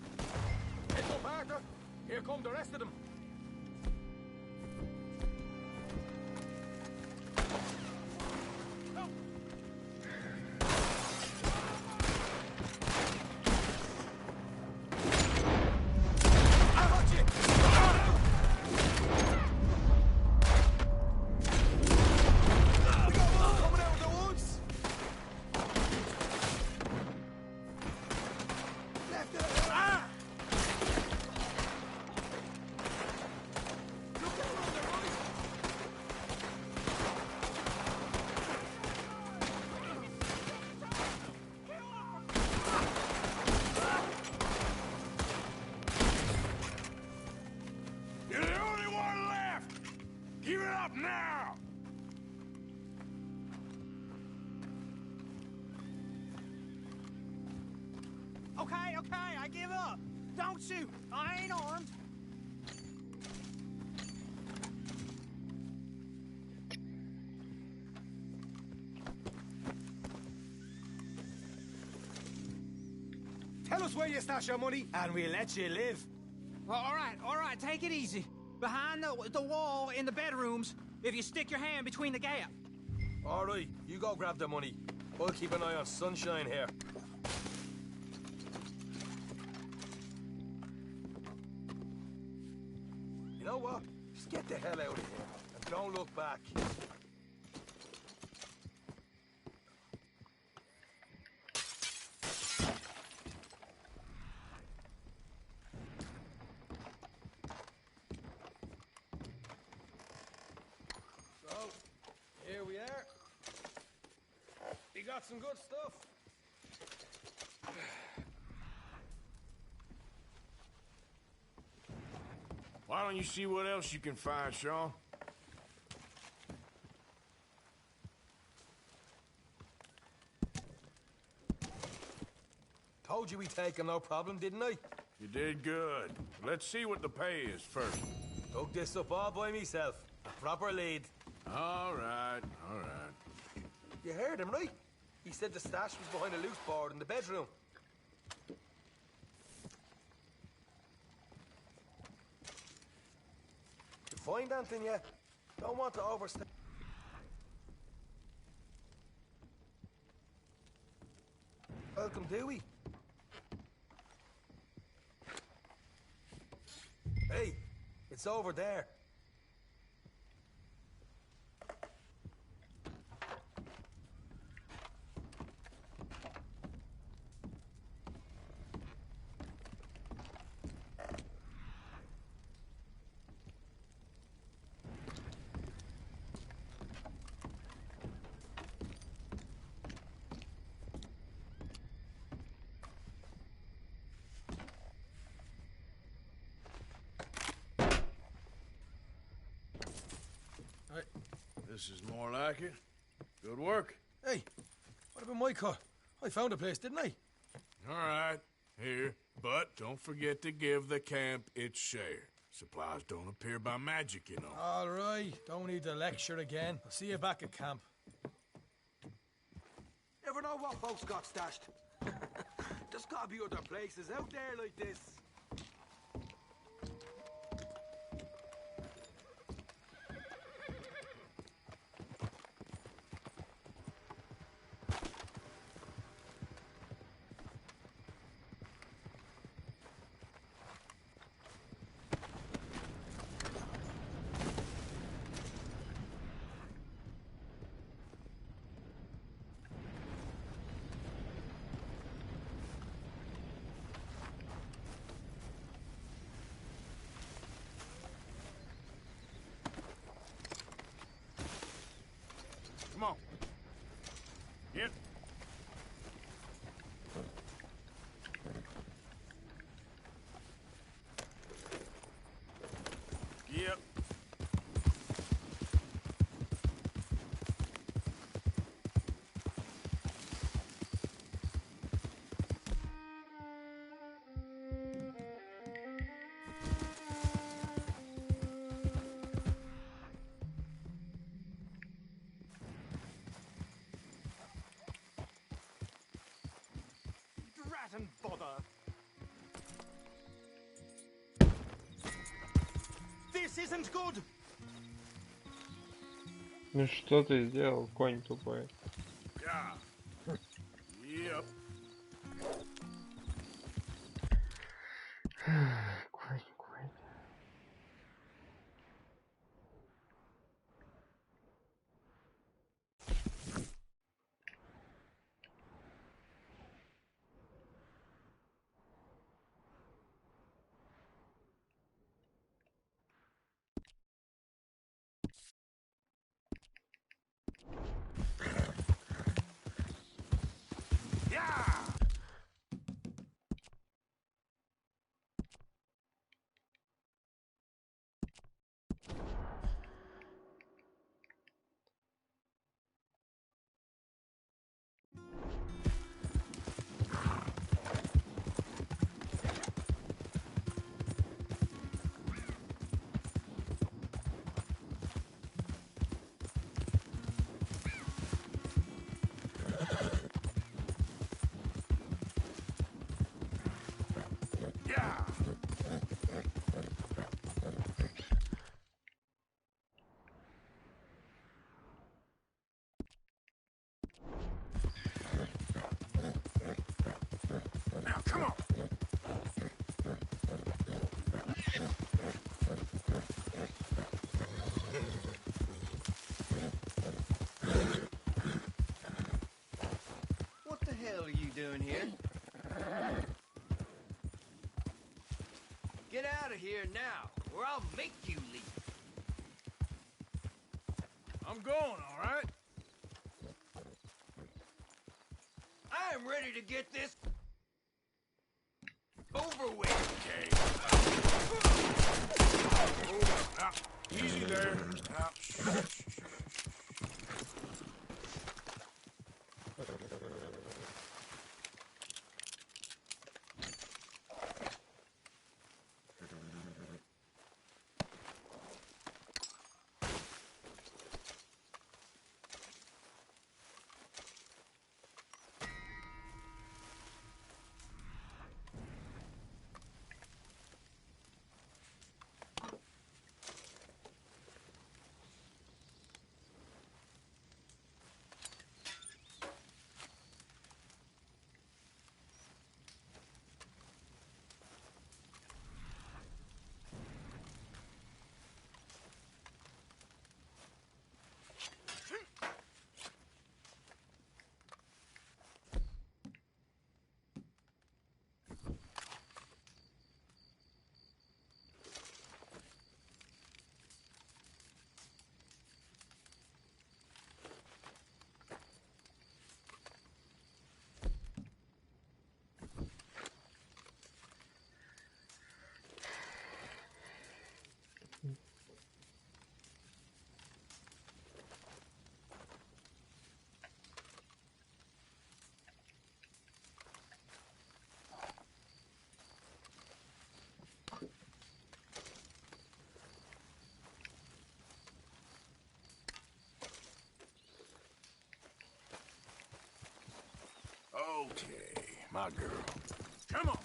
Heads up, Arthur. Here come the rest of them. You're the only one left! Give it up now! Okay, I give up. Don't shoot. I ain't armed. Tell us where you stash your money, and we'll let you live. All right, take it easy. Behind the wall in the bedrooms, if you stick your hand between the gap. All right, you go grab the money. We'll keep an eye on Sunshine here. You know what? Just get the hell out of here, and don't look back. So, here we are. You got some good stuff. Why don't you see what else you can find, Sean? Told you we'd take him, no problem, didn't I? You did good. Let's see what the pay is first. Dug this up all by myself. A proper lead. All right. You heard him, right? He said the stash was behind a loose board in the bedroom. You find anything yet? Don't want to overstay. Welcome, Dewey. Hey, it's over there. This is more like it. Good work. Hey, what about my cut? I found a place, didn't I? All right, here. But don't forget to give the camp its share. Supplies don't appear by magic, you know. All right, don't need to lecture again. I'll see you back at camp. Never know what folks got stashed. There's gotta be other places out there like this. Come on. Get. Yep. Drat and bother. This isn't good. Ну что ты сделал, конь тупой? Yeah. Yep. Конь. Now, come on. What the hell are you doing here? Get out of here now, or I'll make you leave. I'm going, all right? I am ready to get this over with. Okay. Now, easy there. Now, Okay, my girl. Come on.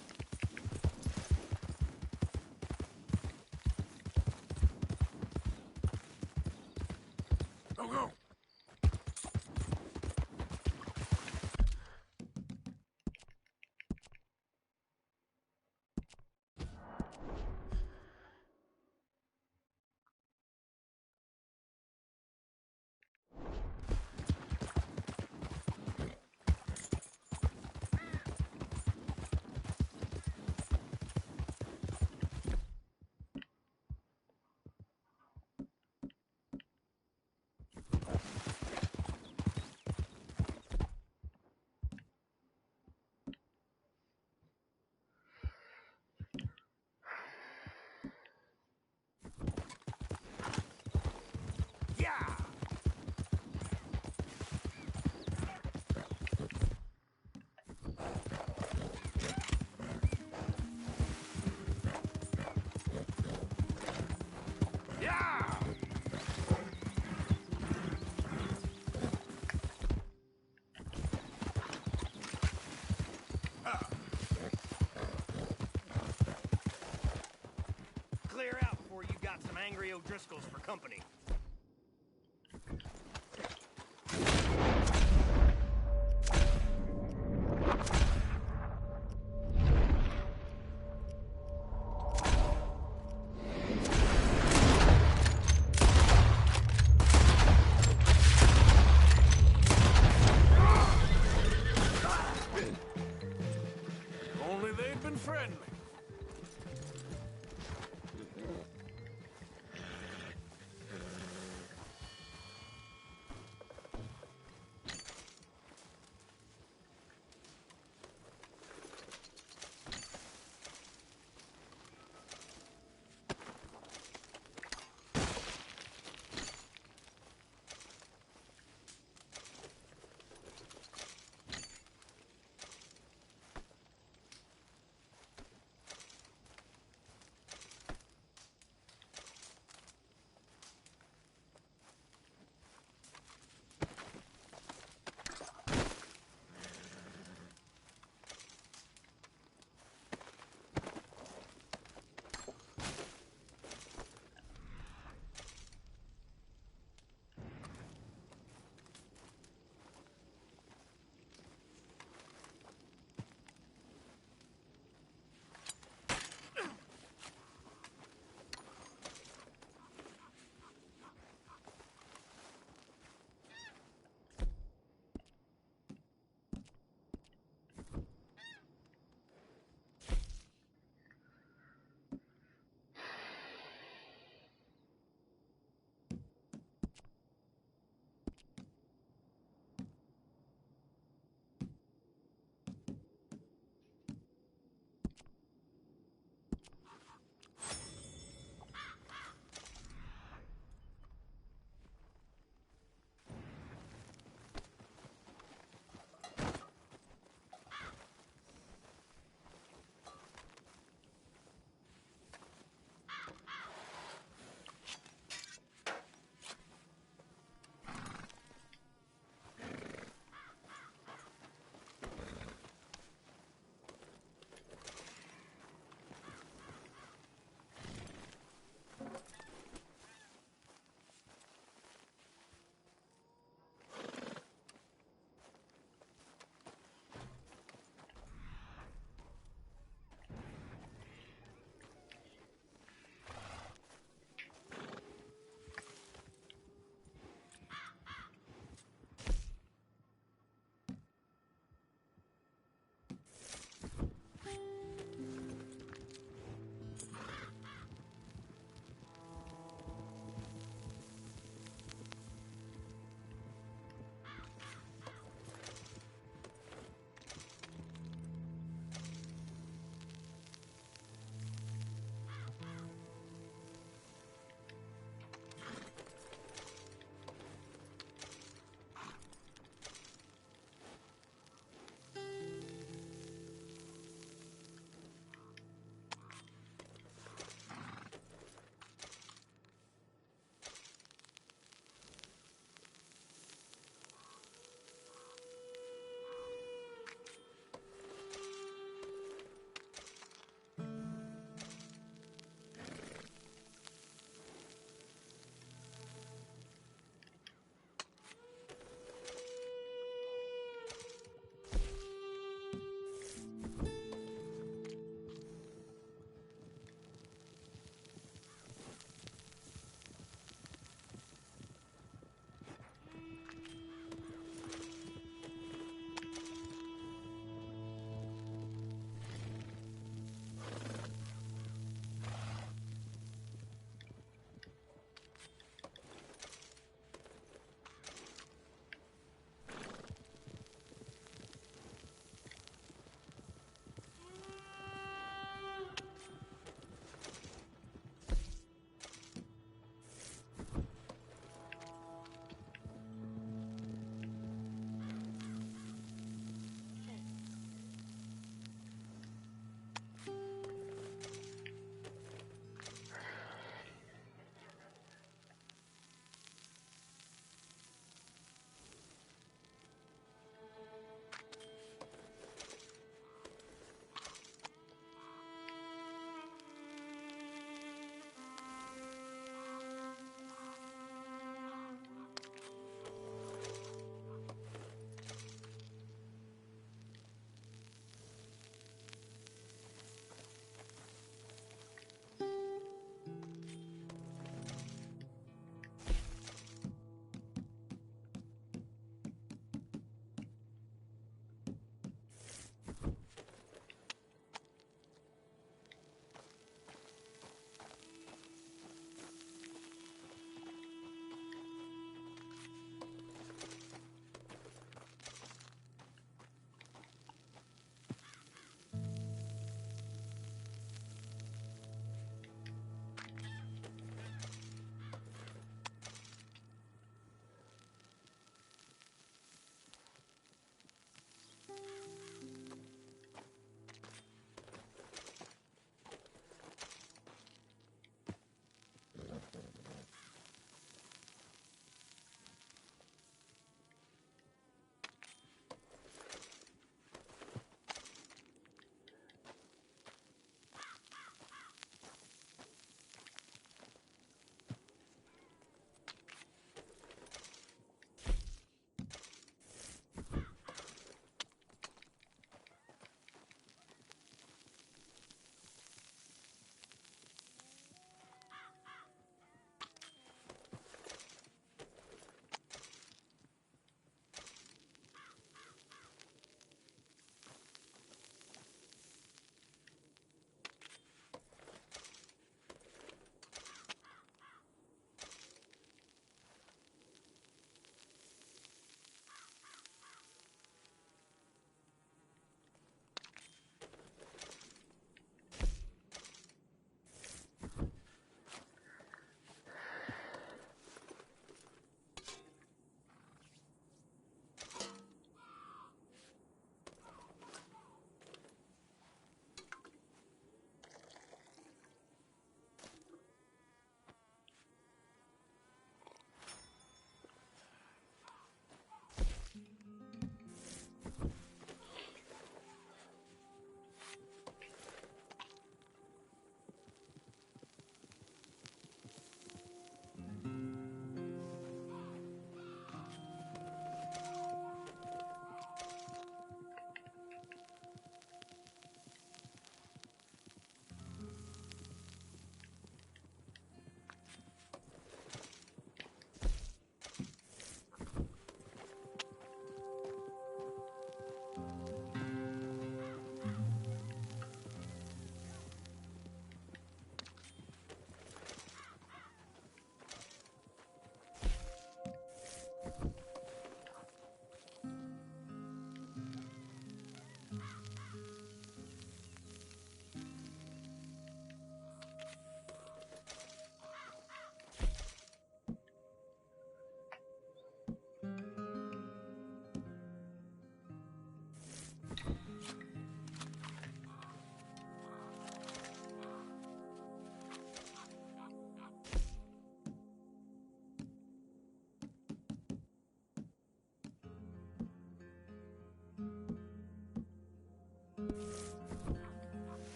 Go, go. Clear out before you got some angry O'Driscolls for company. Only they'd been friendly.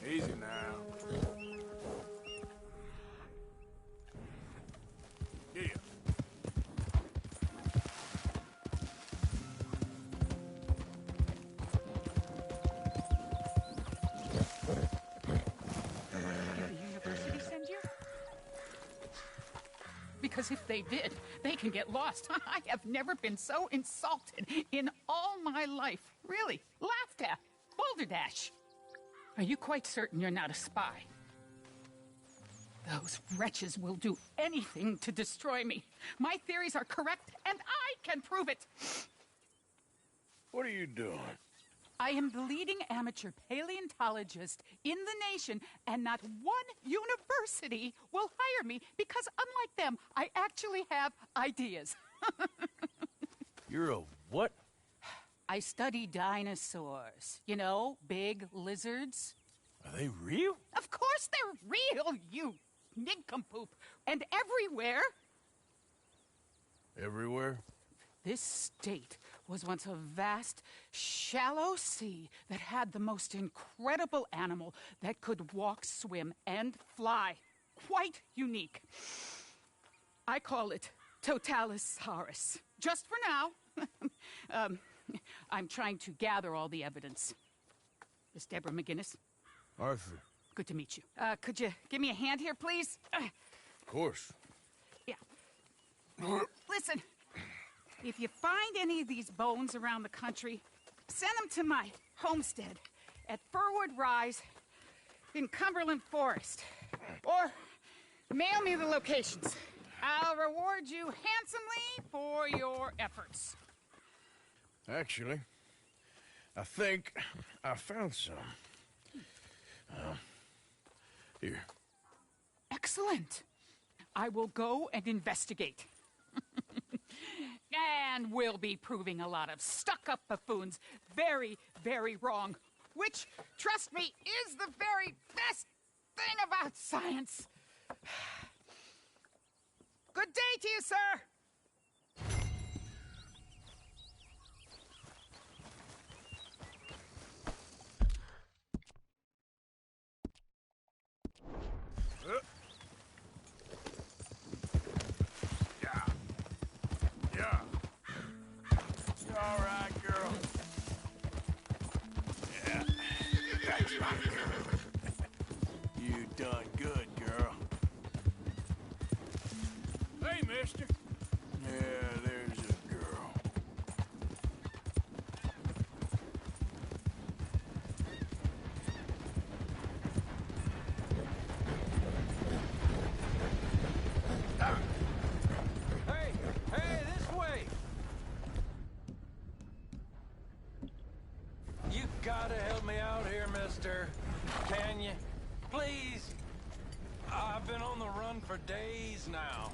Easy now. Yeah. Did the university send you? Because if they did, they can get lost. I have never been so insulted in all my life. Really, laughed at. Balderdash. Are you quite certain you're not a spy? Those wretches will do anything to destroy me. My theories are correct, and I can prove it. What are you doing? I am the leading amateur paleontologist in the nation, and not one university will hire me because, unlike them, I actually have ideas. You're a what? I study dinosaurs. You know, big lizards. Are they real? Of course they're real, you nincompoop. And everywhere. Everywhere? This state was once a vast, shallow sea that had the most incredible animal that could walk, swim, and fly. Quite unique. I call it Totalisaurus. Just for now. I'm trying to gather all the evidence. Miss Deborah McGinnis. Arthur. Good to meet you. Could you give me a hand here, please? Of course. Yeah. Listen, if you find any of these bones around the country, send them to my homestead at Furwood Rise in Cumberland Forest. Or mail me the locations. I'll reward you handsomely for your efforts. Actually, I think I found some. Here. Excellent. I will go and investigate. And we'll be proving a lot of stuck-up buffoons very, very wrong. which, trust me, is the very best thing about science. Good day to you, sir. Yeah. You all right, girl? Yeah. That's my girl. You done good, girl. Hey, mister. Yeah, there's a girl. Hey, this way! You gotta help me out here, mister. Can you? Please? I've been on the run for days now.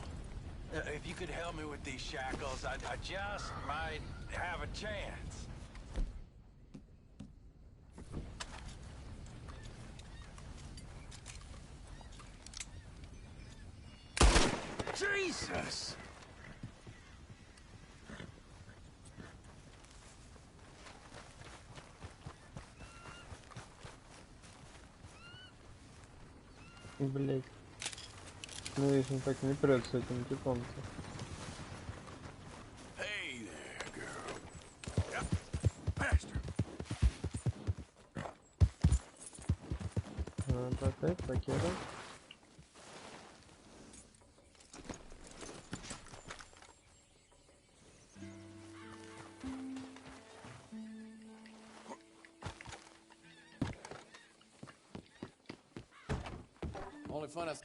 If you could help me with these shackles, I just might have a chance. Jesus! Блять. Надеюсь, он так не прет с этим типом-то. Hey there, girl. Yep. Faster. Опять пакета. Only fun is...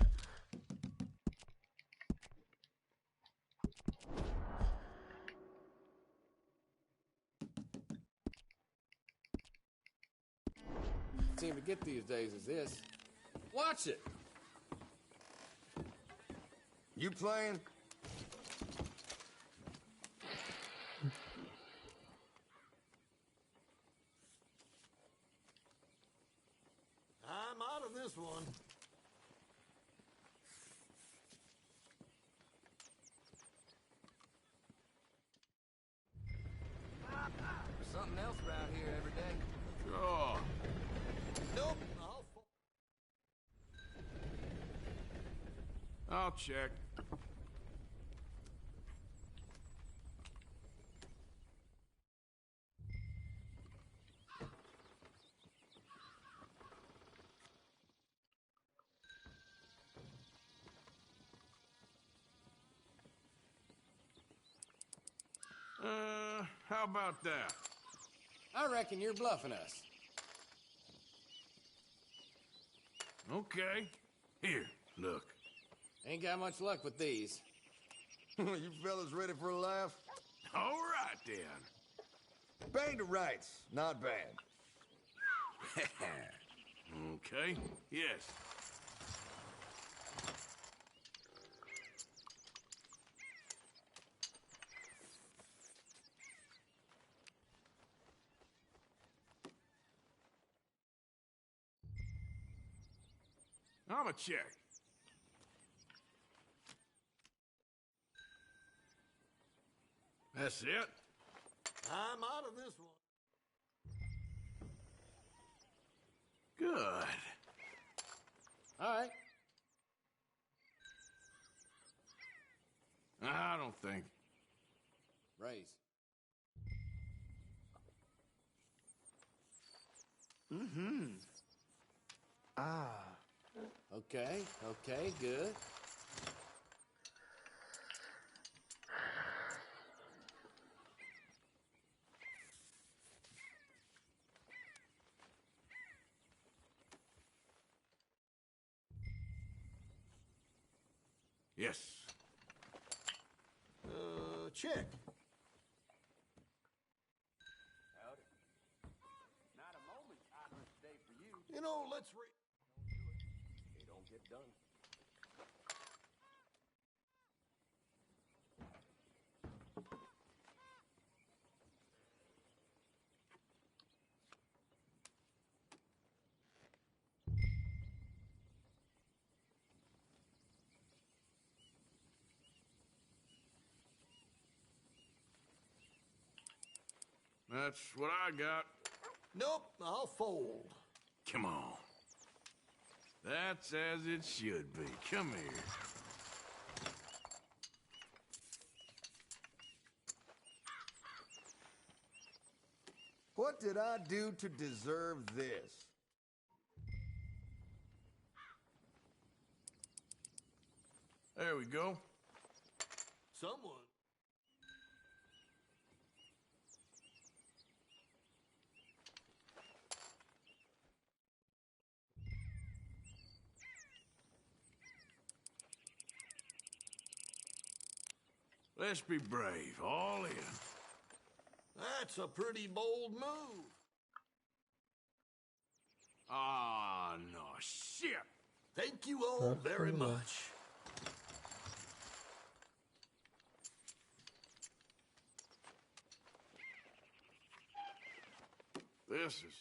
seem to get these days is this. Watch it! You playing? I'm out of this one. There's something else around here every day. Sure. Nope. I'll check. How about that? I reckon you're bluffing us. Okay. Here, look. Ain't got much luck with these. You fellas ready for a laugh? All right, then. Bang to rights. Not bad. Okay. Yes. I'm a check. That's it. I'm out of this one. Good. All right. I don't think. Raise. Mm-hmm. Ah. Okay, good. Yes. Check. Howdy. Not a moment's idle day for you. You know, let's They don't get done. That's what I got. Nope, I'll fold. Come on. That's as it should be. Come here. What did I do to deserve this? There we go. Someone. Let's be brave, all in. That's a pretty bold move. Ah, no, shit. Thank you all very much. This is...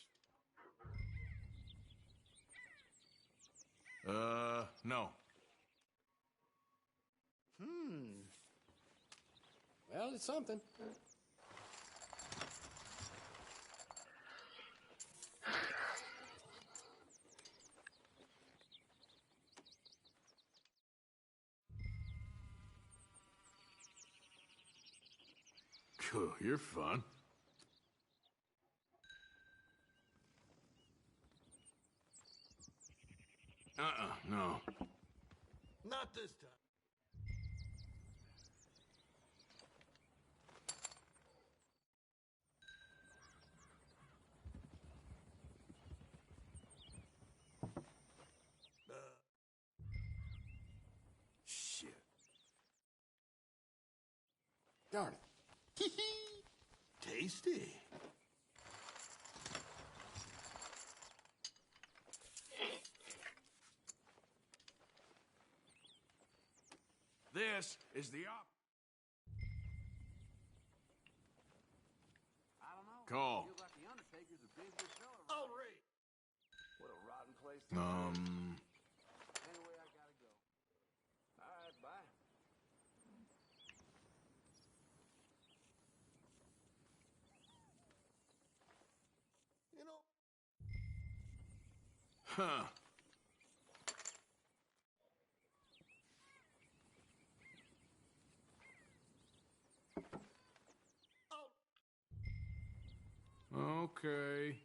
no. Well, it's something. Cool, you're fun. No. Not this time. Shit. Darn it. Tasty. This is the op... I don't know. Call. Feels like the Undertaker's a big good fella. All right. What a rotten place to live. Anyway, I gotta go. All right, bye. You know. Huh. Okay.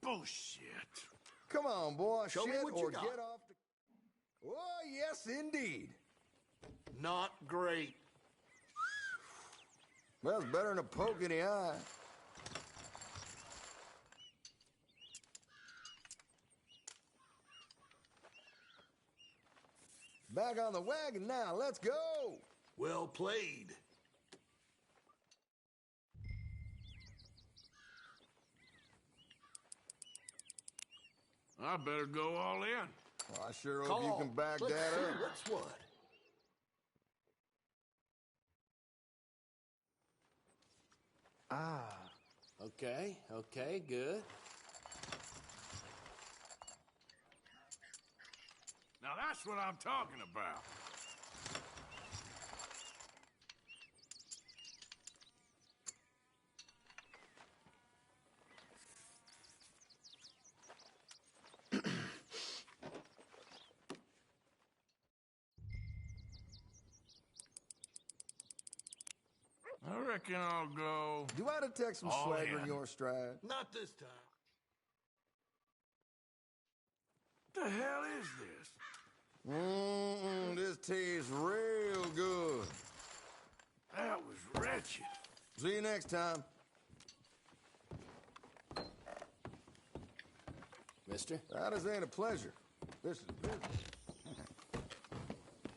Bullshit. Come on, boy. Show me Shit what you or got. get off the... Oh, yes, indeed. Not great. Well, it's better than a poke in the eye. Back on the wagon now. Let's go. Well played. I better go all in. Well, I sure hope you can back Let's that see up. what's what. Ah. Okay, good. Now that's what I'm talking about. I reckon I'll go... Do I detect some all swagger in. in your stride? Not this time. What the hell is this? This tastes real good. That was wretched. See you next time. Mister? That ain't a pleasure. This is business.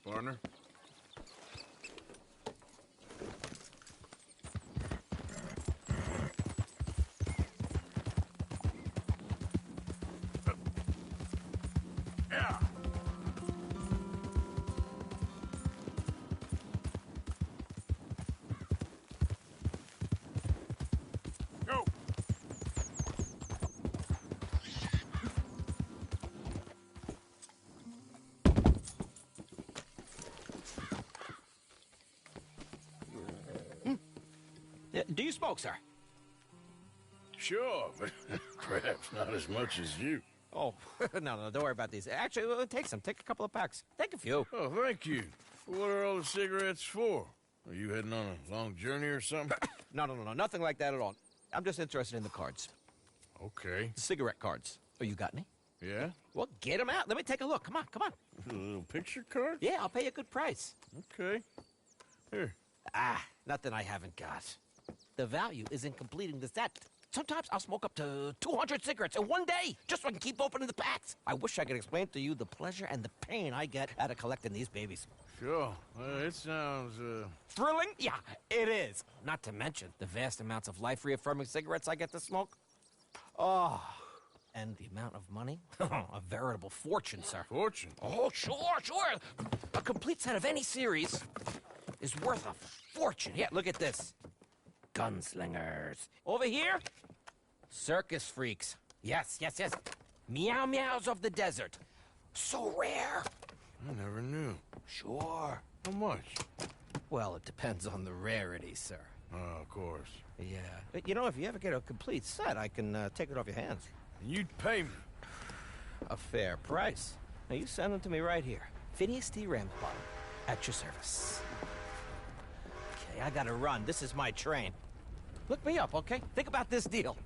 Partner? Yeah. Go. Do you smoke, sir? Sure, but perhaps not as much as you. Oh, no, don't worry about these. Actually, take some. Take a couple of packs. Take a few. Oh, thank you. What are all the cigarettes for? Are you heading on a long journey or something? No, nothing like that at all. I'm just interested in the cards. Okay. The cigarette cards. Oh, you got any? Yeah? Well, get them out. Let me take a look. Come on. A little picture card? Yeah, I'll pay you a good price. Okay. Here. Nothing I haven't got. The value is in completing the set. Sometimes I'll smoke up to 200 cigarettes in one day, just so I can keep opening the packs. I wish I could explain to you the pleasure and the pain I get out of collecting these babies. Sure. It sounds, Thrilling? Yeah, it is. Not to mention the vast amounts of life-reaffirming cigarettes I get to smoke. Oh, and the amount of money? A veritable fortune, sir. Fortune? Oh, sure. A complete set of any series is worth a fortune. Yeah, look at this. Gunslingers. Over here, circus freaks. Yes. Meow meows of the desert. So rare. I never knew. Sure. How much? Well, it depends on the rarity, sir. Oh, of course. Yeah. But, you know, if you ever get a complete set, I can take it off your hands. And you'd pay me? A fair price. Now, you send them to me right here. Phineas D. Ramsbottom, at your service. Okay, I gotta run. This is my train. Look me up, okay? Think about this deal.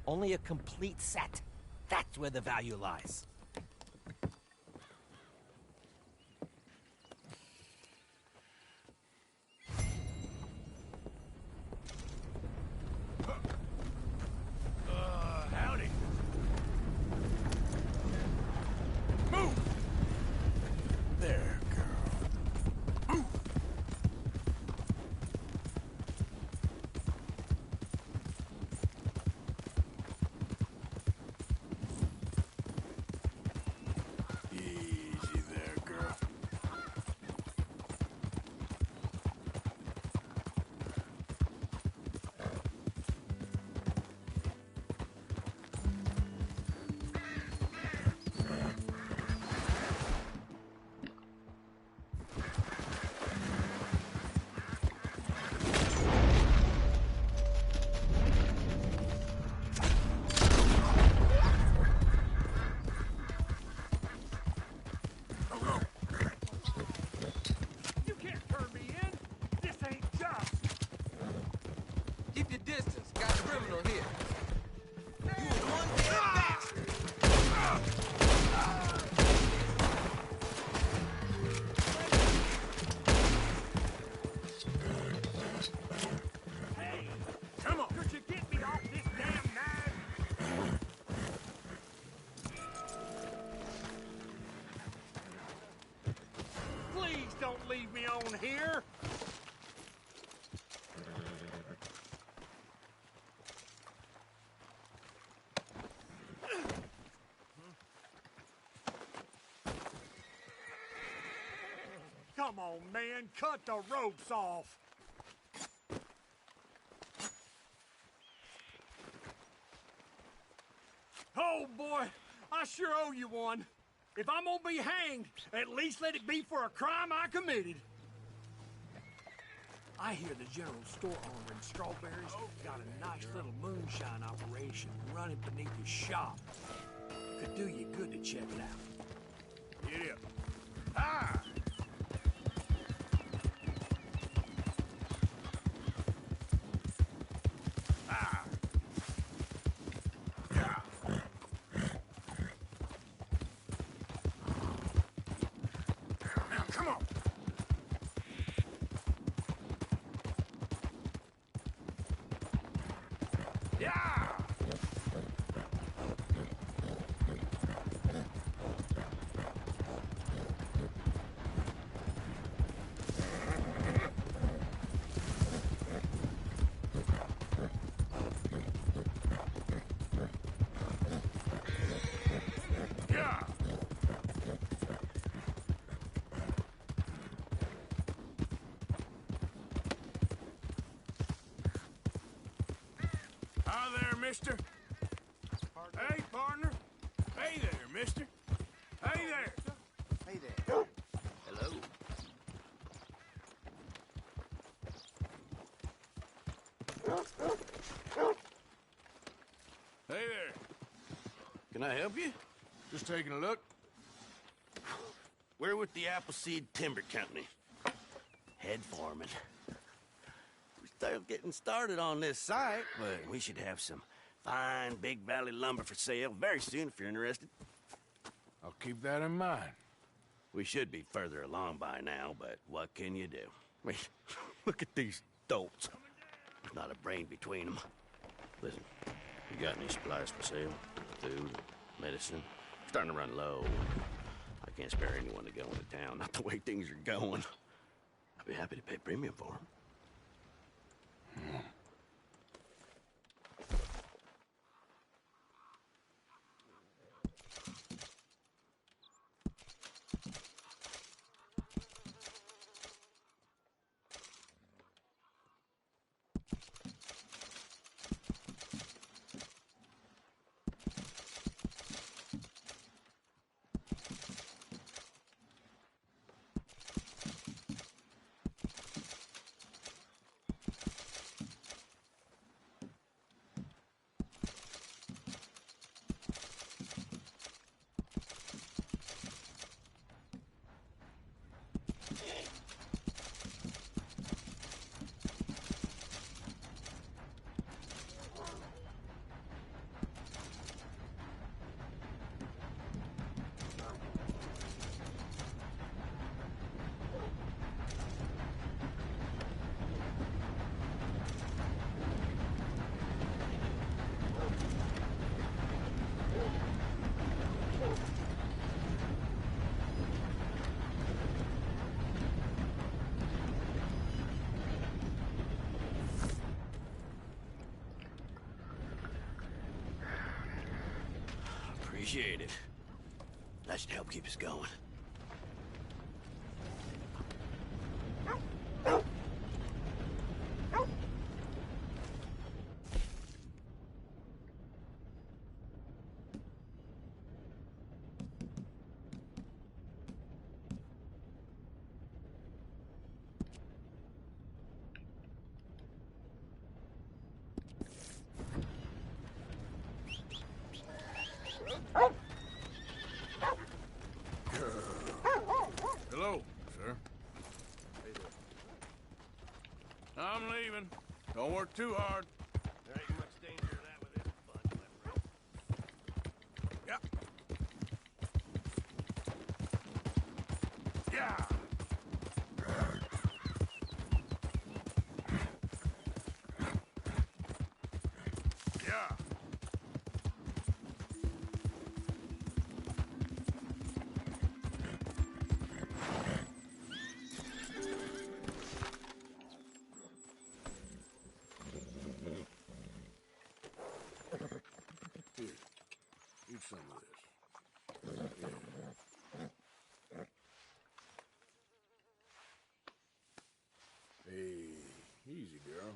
Only a complete set. That's where the value lies. Howdy. Move! There, girl. Move! Easy there, girl. You can't turn me in. This ain't just. Keep your distance. Got a criminal here. You was one dead bastard. Hey, come on. Could you get me off this damn knife? Please don't leave me on here. Come on, man. Cut the ropes off. Oh, boy. I sure owe you one. If I'm gonna be hanged, at least let it be for a crime I committed. I hear the general store owner in Strawberries got a nice little moonshine operation running beneath his shop. Could do you good to check it out. Get up. Ah! Ah! Yeah. Now, come on. Yeah! Yeah! Hi there, mister. Hey, partner. Hey there, mister. Hey there. Hey there. Hello. Hey there. Can I help you? Just taking a look. We're with the Appleseed Timber Company. Head foreman. We're still getting started on this site, but we should have some fine Big Valley lumber for sale very soon if you're interested. I'll keep that in mind. We should be further along by now, but what can you do? I mean, look at these dolts. There's not a brain between them. Listen, you got any supplies for sale? Food, medicine? Starting to run low. I can't spare anyone to go into town, not the way things are going. I'd be happy to pay premium for them. Appreciate it. That should help keep us going. Hello, sir. I'm leaving. Don't work too hard. There ain't much danger of that with this bunch, my friend. Yeah. Yeah. Yeah. Here, eat some of this. Yeah. Hey, easy, girl.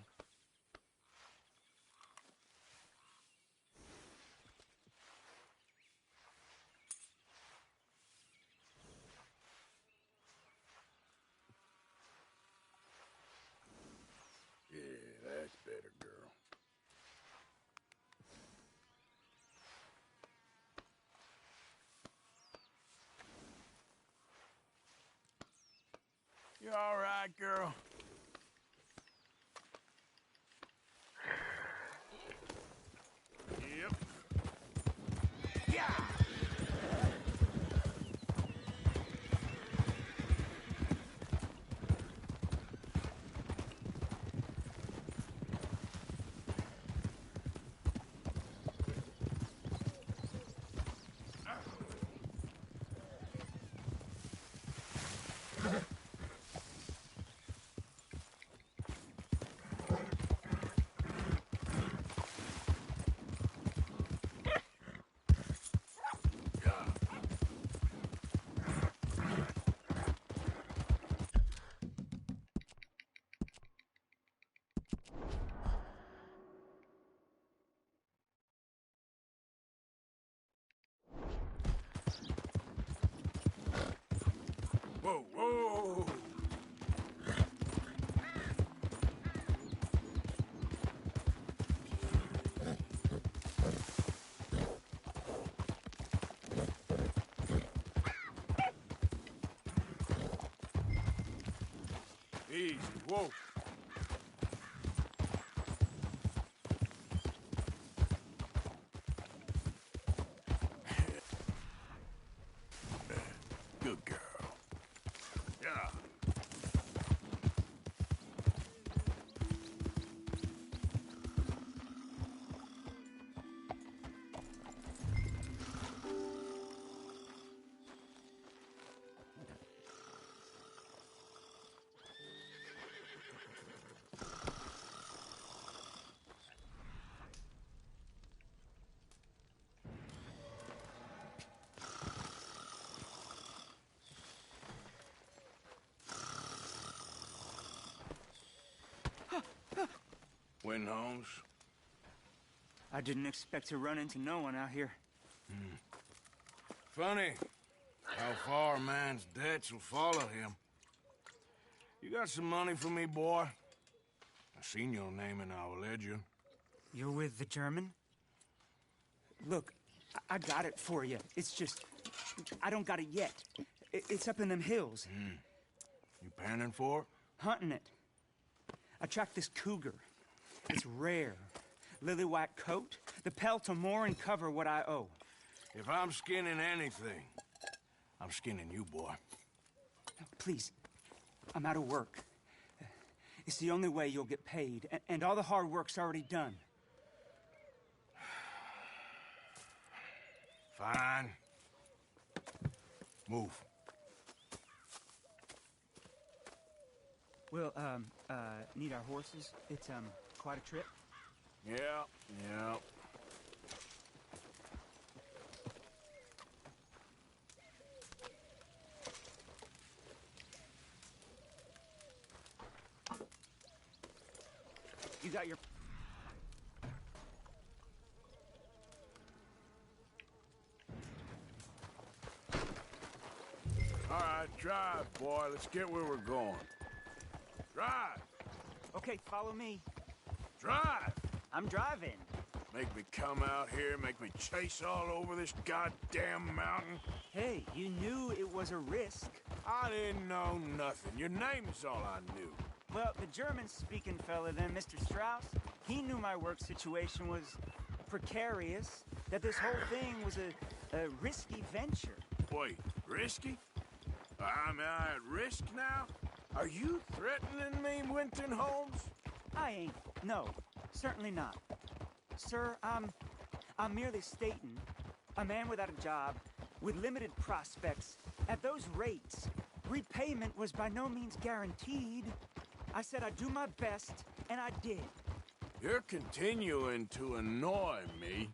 Yeah, that's better, girl. You all right, girl? Yep. Yeah. Easy. Whoa. Good girl. Yeah. Win, Holmes. I didn't expect to run into no one out here. Funny how far a man's debts will follow him. You got some money for me, boy? I seen your name in our ledger. You're with the German? Look, I got it for you. It's just, I don't got it yet. It's up in them hills. You panning for it? Hunting it. I tracked this cougar. It's rare. Lily white coat. The pelt will more and cover what I owe. If I'm skinning anything, I'm skinning you, boy. Please, I'm out of work. It's the only way you'll get paid, and all the hard work's already done. Fine. Move. We'll, need our horses. It's, quite a trip. Yeah. You got your... All right, drive, boy. Let's get where we're going. Drive. Okay, follow me. Drive. I'm driving. Make me come out here, make me chase all over this goddamn mountain. Hey, you knew it was a risk. I didn't know nothing. Your name is all I knew. Well, the German-speaking fella then, Mr. Strauss, he knew my work situation was precarious, that this whole thing was a risky venture. Wait, risky? I'm at risk now? Are you threatening me, Winton Holmes? I ain't. No, certainly not. Sir, I'm merely stating, a man without a job, with limited prospects, at those rates, repayment was by no means guaranteed. I said I'd do my best, and I did. You're continuing to annoy me.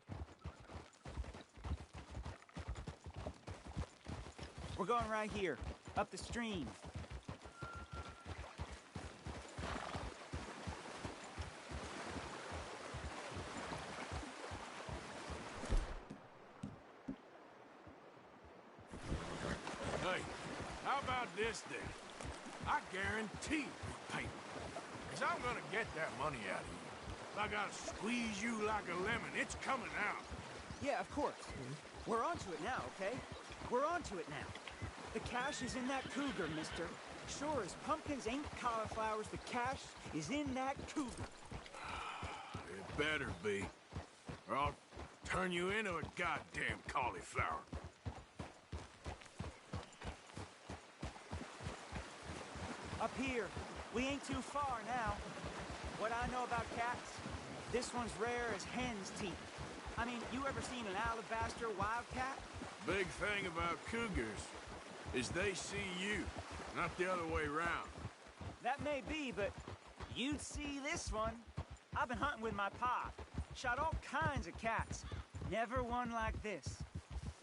We're going right here, up the stream. Hey, how about this then? I guarantee repayment. Because I'm gonna get that money out of you. If I gotta squeeze you like a lemon, it's coming out. Yeah, of course. We're onto it now, okay? We're onto it now. The cash is in that cougar, mister. Sure as pumpkins ain't cauliflowers, the cash is in that cougar. It better be, or I'll turn you into a goddamn cauliflower. Up here, we ain't too far now. What I know about cats, this one's rare as hen's teeth. I mean, you ever seen an alabaster wildcat? Big thing about cougars is they see you, not the other way around. That may be, but you'd see this one. I've been hunting with my pa. Shot all kinds of cats. Never one like this.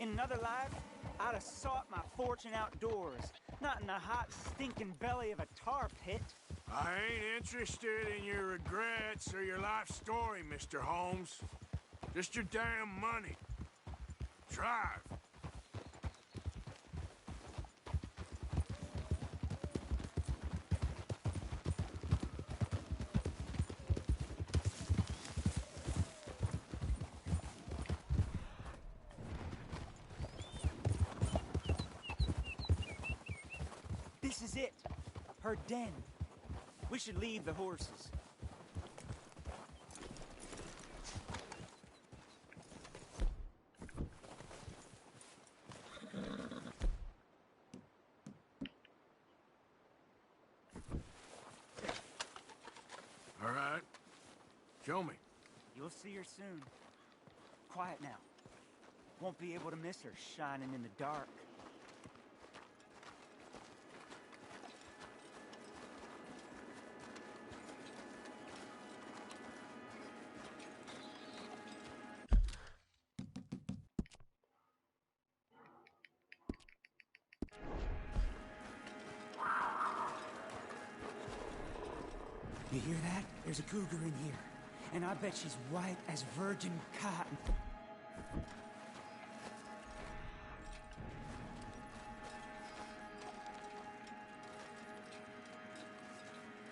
In another life, I'd have sought my fortune outdoors, not in the hot, stinking belly of a tar pit. I ain't interested in your regrets or your life story, Mr. Holmes. Just your damn money. Drive. This is it. Her den. We should leave the horses. All right. Show me. You'll see her soon. Quiet now. Won't be able to miss her shining in the dark. You hear that? There's a cougar in here. And I bet she's white as virgin cotton.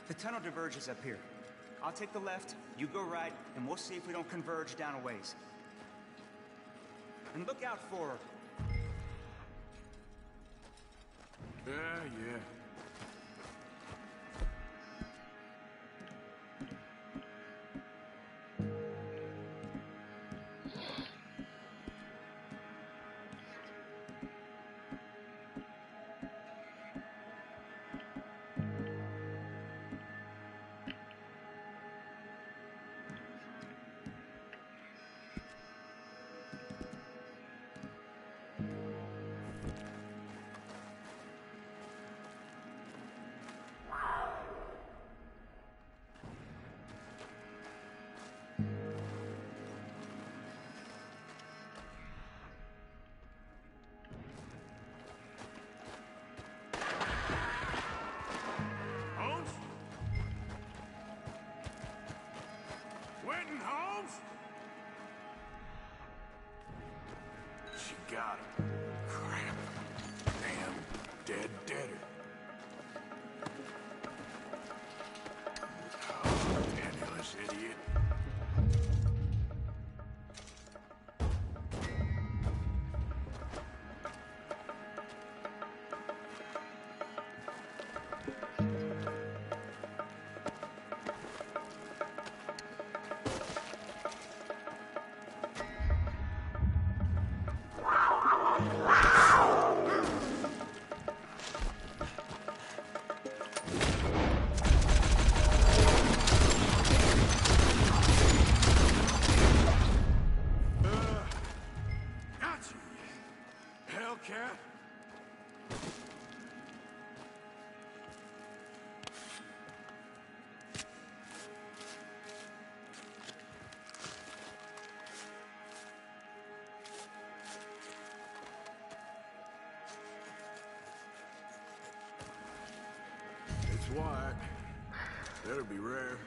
The tunnel diverges up here. I'll take the left, you go right, and we'll see if we don't converge down a ways. And look out for her. Yeah. Got him. Crap. Damn deader. Oh, penniless idiot. It's whack. That'll be rare.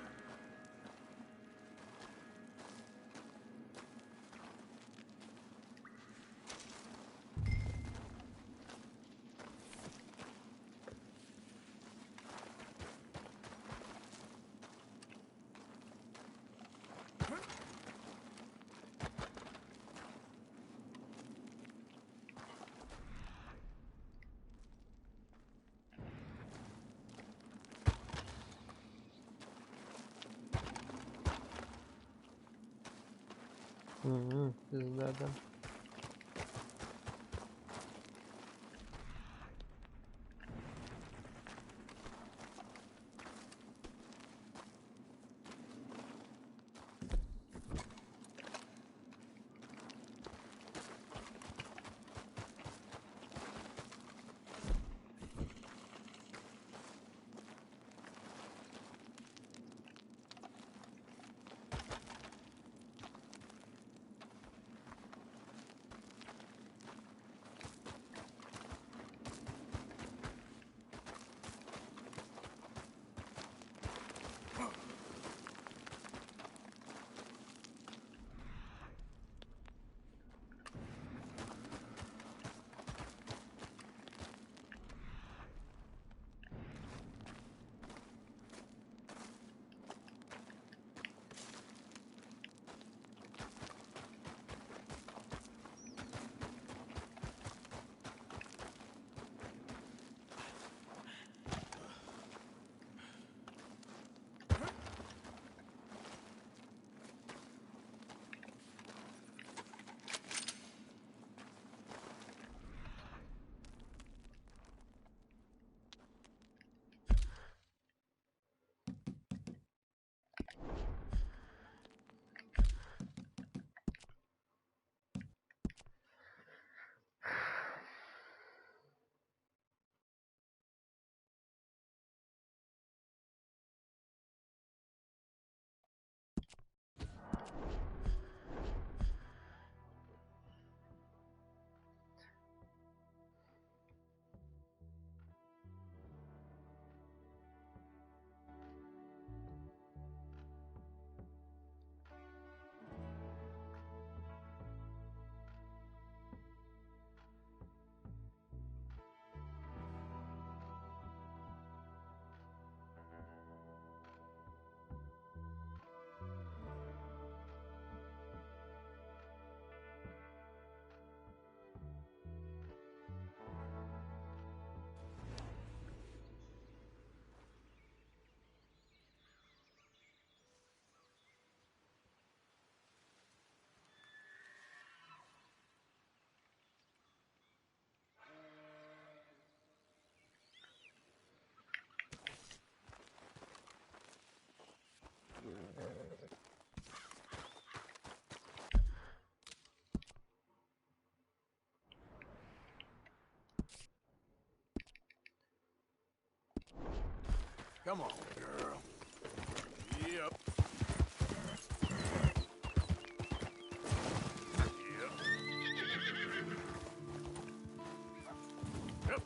Пизда, да. Come on, girl. Yep. Yep.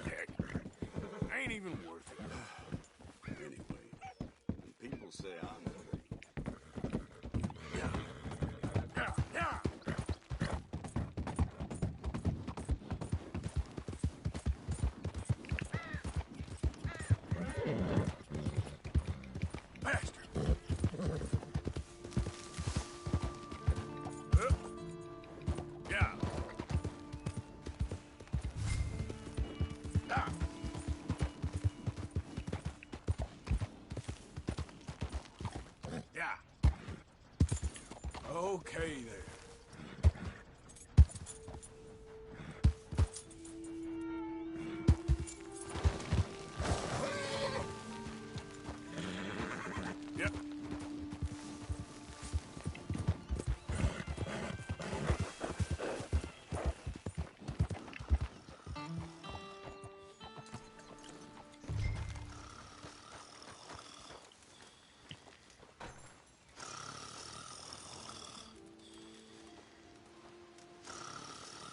Heck, ain't even worth it. Anyway, when people say I'm okay there. Yep.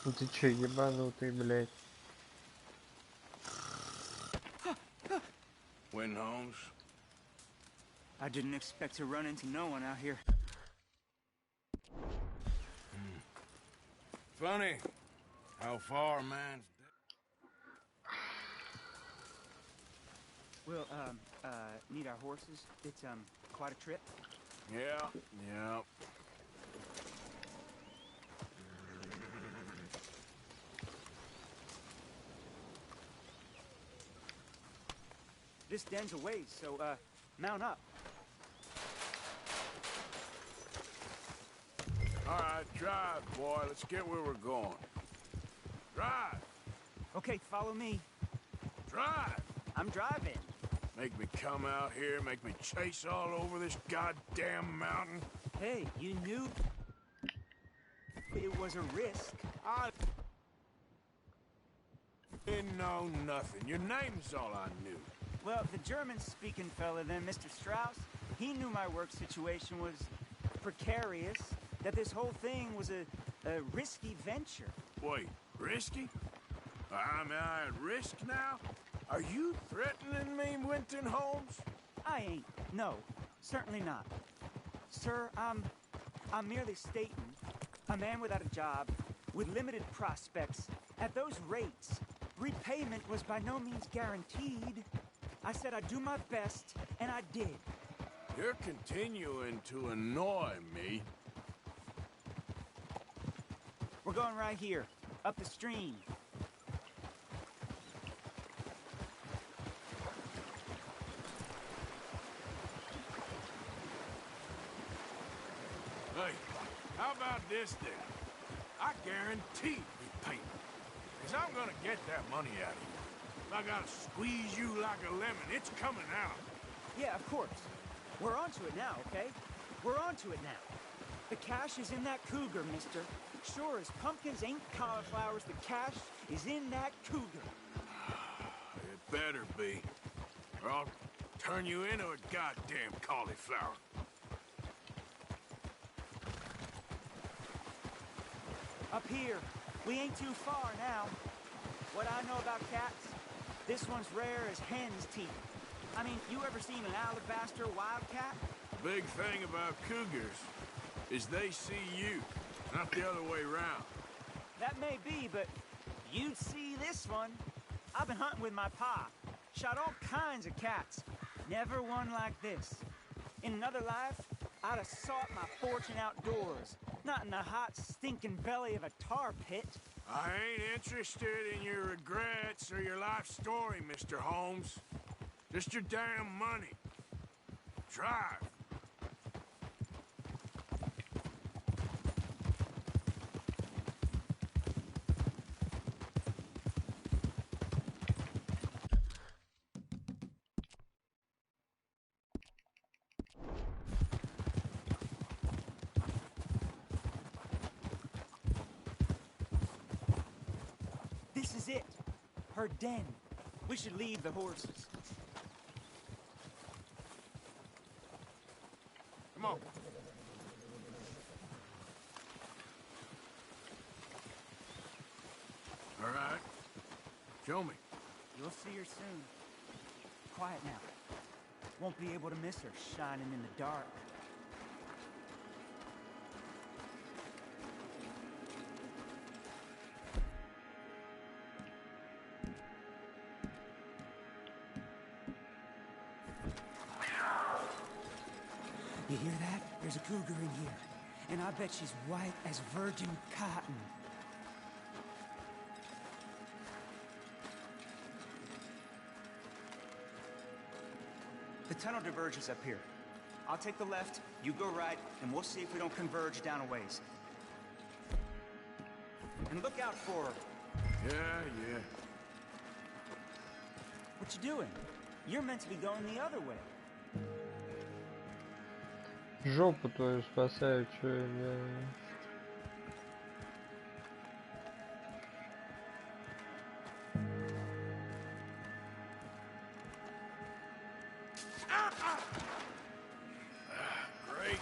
Ну ты чё, ебанутый, блядь? Win, Holmes. I didn't expect to run into no one out here. Funny how far a man's We'll, need our horses. It's, quite a trip. Yeah, yeah. This den's a ways, so, mount up. All right, drive, boy. Let's get where we're going. Drive. Okay, follow me. Drive. I'm driving. Make me come out here, make me chase all over this goddamn mountain. Hey, you knew it was a risk. I didn't know nothing. Your name's all I knew. Well, the German-speaking fella then, Mr. Strauss, he knew my work situation was precarious, that this whole thing was a risky venture. Wait, risky? I'm at risk now? Are you threatening me, Winton Holmes? I ain't. No, certainly not. Sir, I'm merely stating, a man without a job, with limited prospects, at those rates, repayment was by no means guaranteed. I said I'd do my best, and I did. You're continuing to annoy me. We're going right here, up the stream. Hey, how about this then? I guarantee repayment. Because I'm gonna get that money out of you. If I gotta squeeze you like a lemon, it's coming out. Yeah, of course. We're onto it now, okay? We're onto it now. The cash is in that cougar, mister. Sure as pumpkins ain't cauliflowers, the cash is in that cougar. It better be. Or I'll turn you into a goddamn cauliflower. Up here. We ain't too far now. What I know about cats, this one's rare as hen's teeth. I mean, you ever seen an alabaster wildcat? Big thing about cougars is they see you, not the other way around. That may be, but you'd see this one. I've been hunting with my pa. Shot all kinds of cats. Never one like this. In another life, I'd have sought my fortune outdoors, not in the hot, stinking belly of a tar pit. I ain't interested in your regrets or your life story, Mr. Holmes. Just your damn money. Drive. it. Her den. We should leave the horses. Come on. All right. Show me. You'll see her soon. Quiet now. Won't be able to miss her shining in the dark. You hear that? There's a cougar in here. And I bet she's white as virgin cotton. The tunnel diverges up here. I'll take the left, you go right, and we'll see if we don't converge down a ways. And look out for her. Yeah. What you doing? You're meant to be going the other way. Жопу твою спасаю, чё я делаю? Great.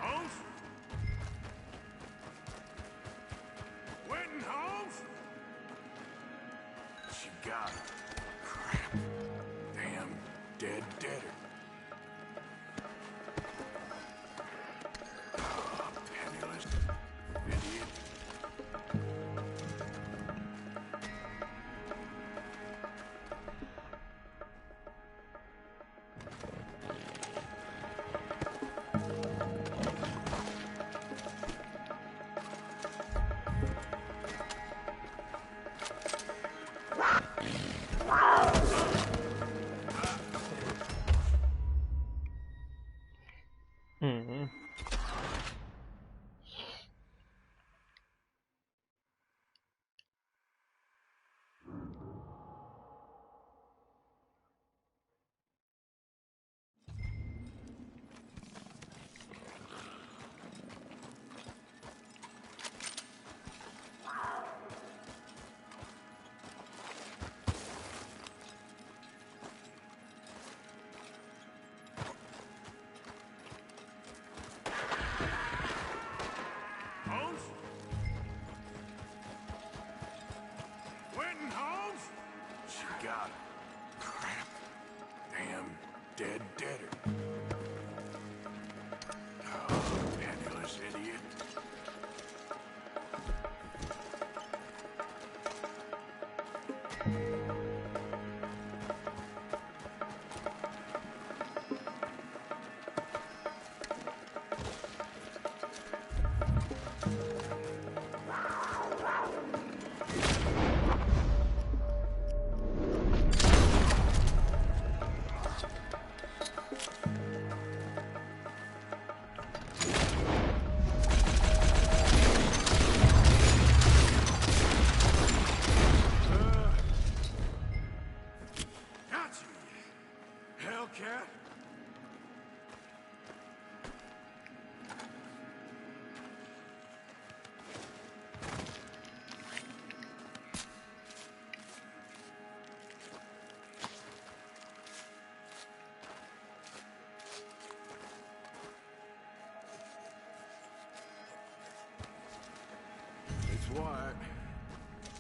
Holmes? Winton Holmes? She got it. Crap. Damn deader. Oh, penniless idiot. white.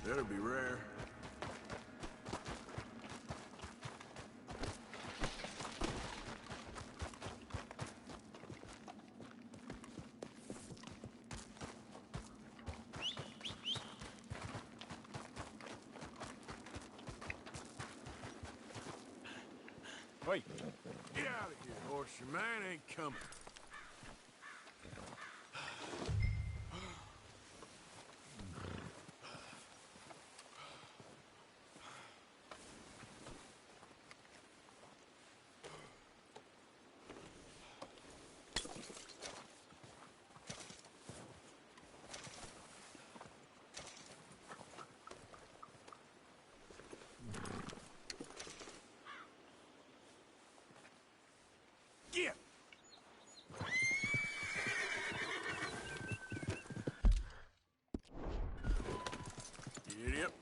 That'll be rare. Wait. Get out of here, horse. Your man ain't coming. Get! Idiot.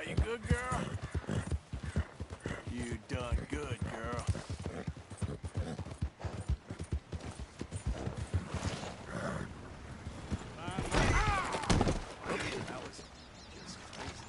You good, girl? You done good, girl. That was just crazy.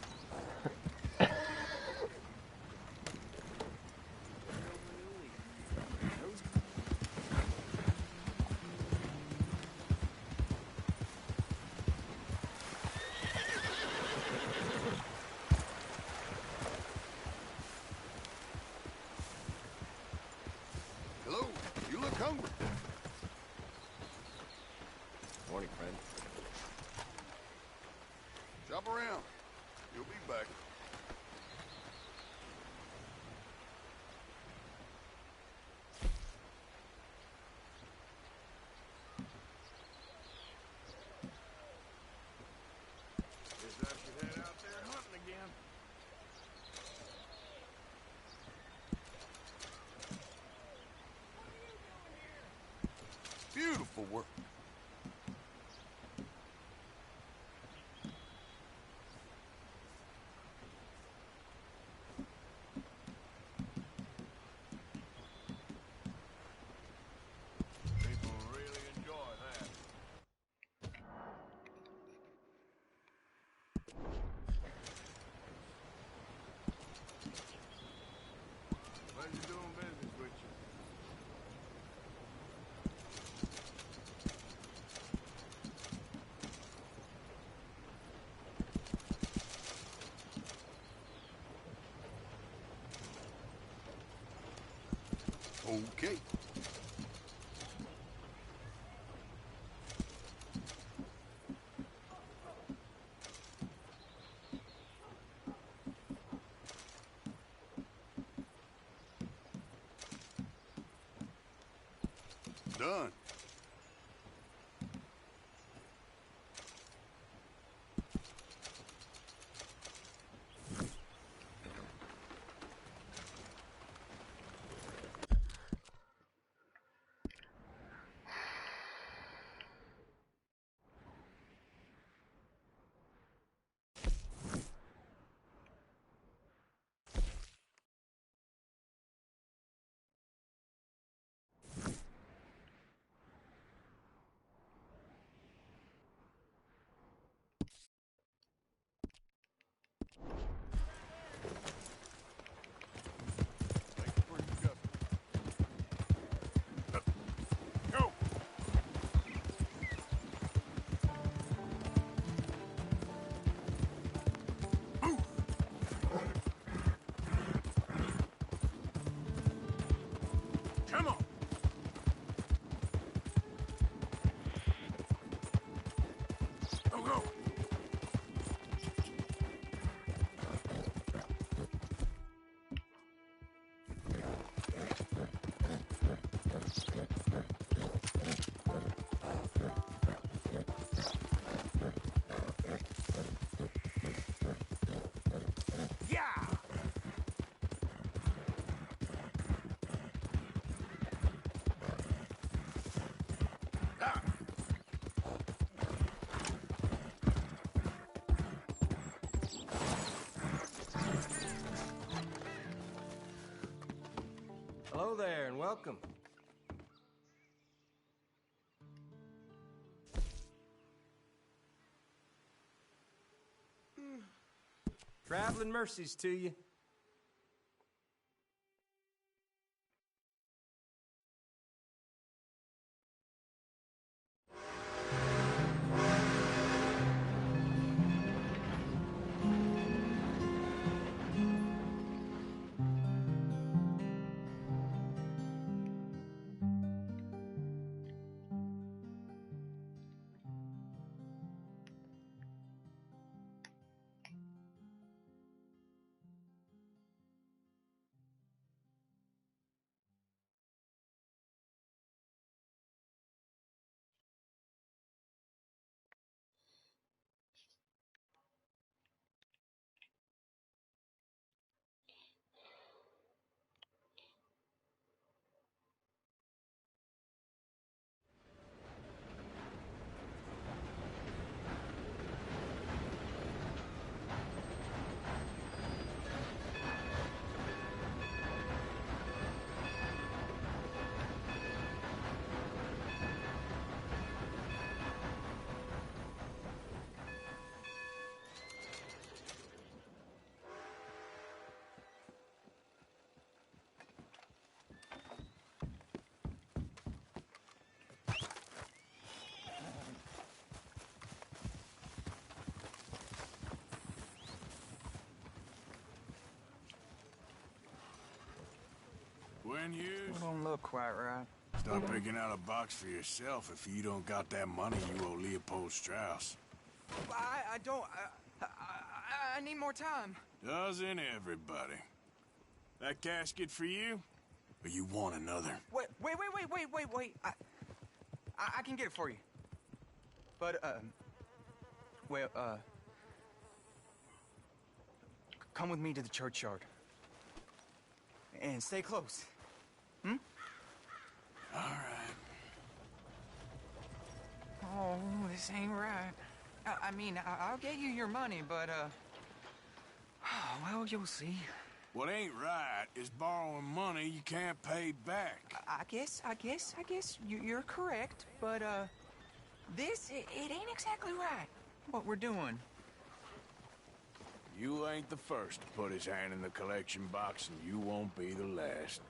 Hello, you look hungry. Morning, friend. Shop around. You'll be back. Guess I should head out there hunting again. Beautiful work. People really enjoy that. Pleasure doing business with you. Okay. Done. Hello there, and welcome. Traveling mercies to you. When you don't look quite right. start picking out a box for yourself if you don't got that money you owe Leopold Strauss. I don't. I need more time. Doesn't everybody? That casket for you? Or you want another? Wait. I can get it for you. But, come with me to the churchyard. And stay close. Hmm? All right. Oh, this ain't right. I mean, I'll get you your money, but, well, you'll see. What ain't right is borrowing money you can't pay back. I guess you're correct, but, this, it ain't exactly right, what we're doing. You ain't the first to put his hand in the collection box, and you won't be the last.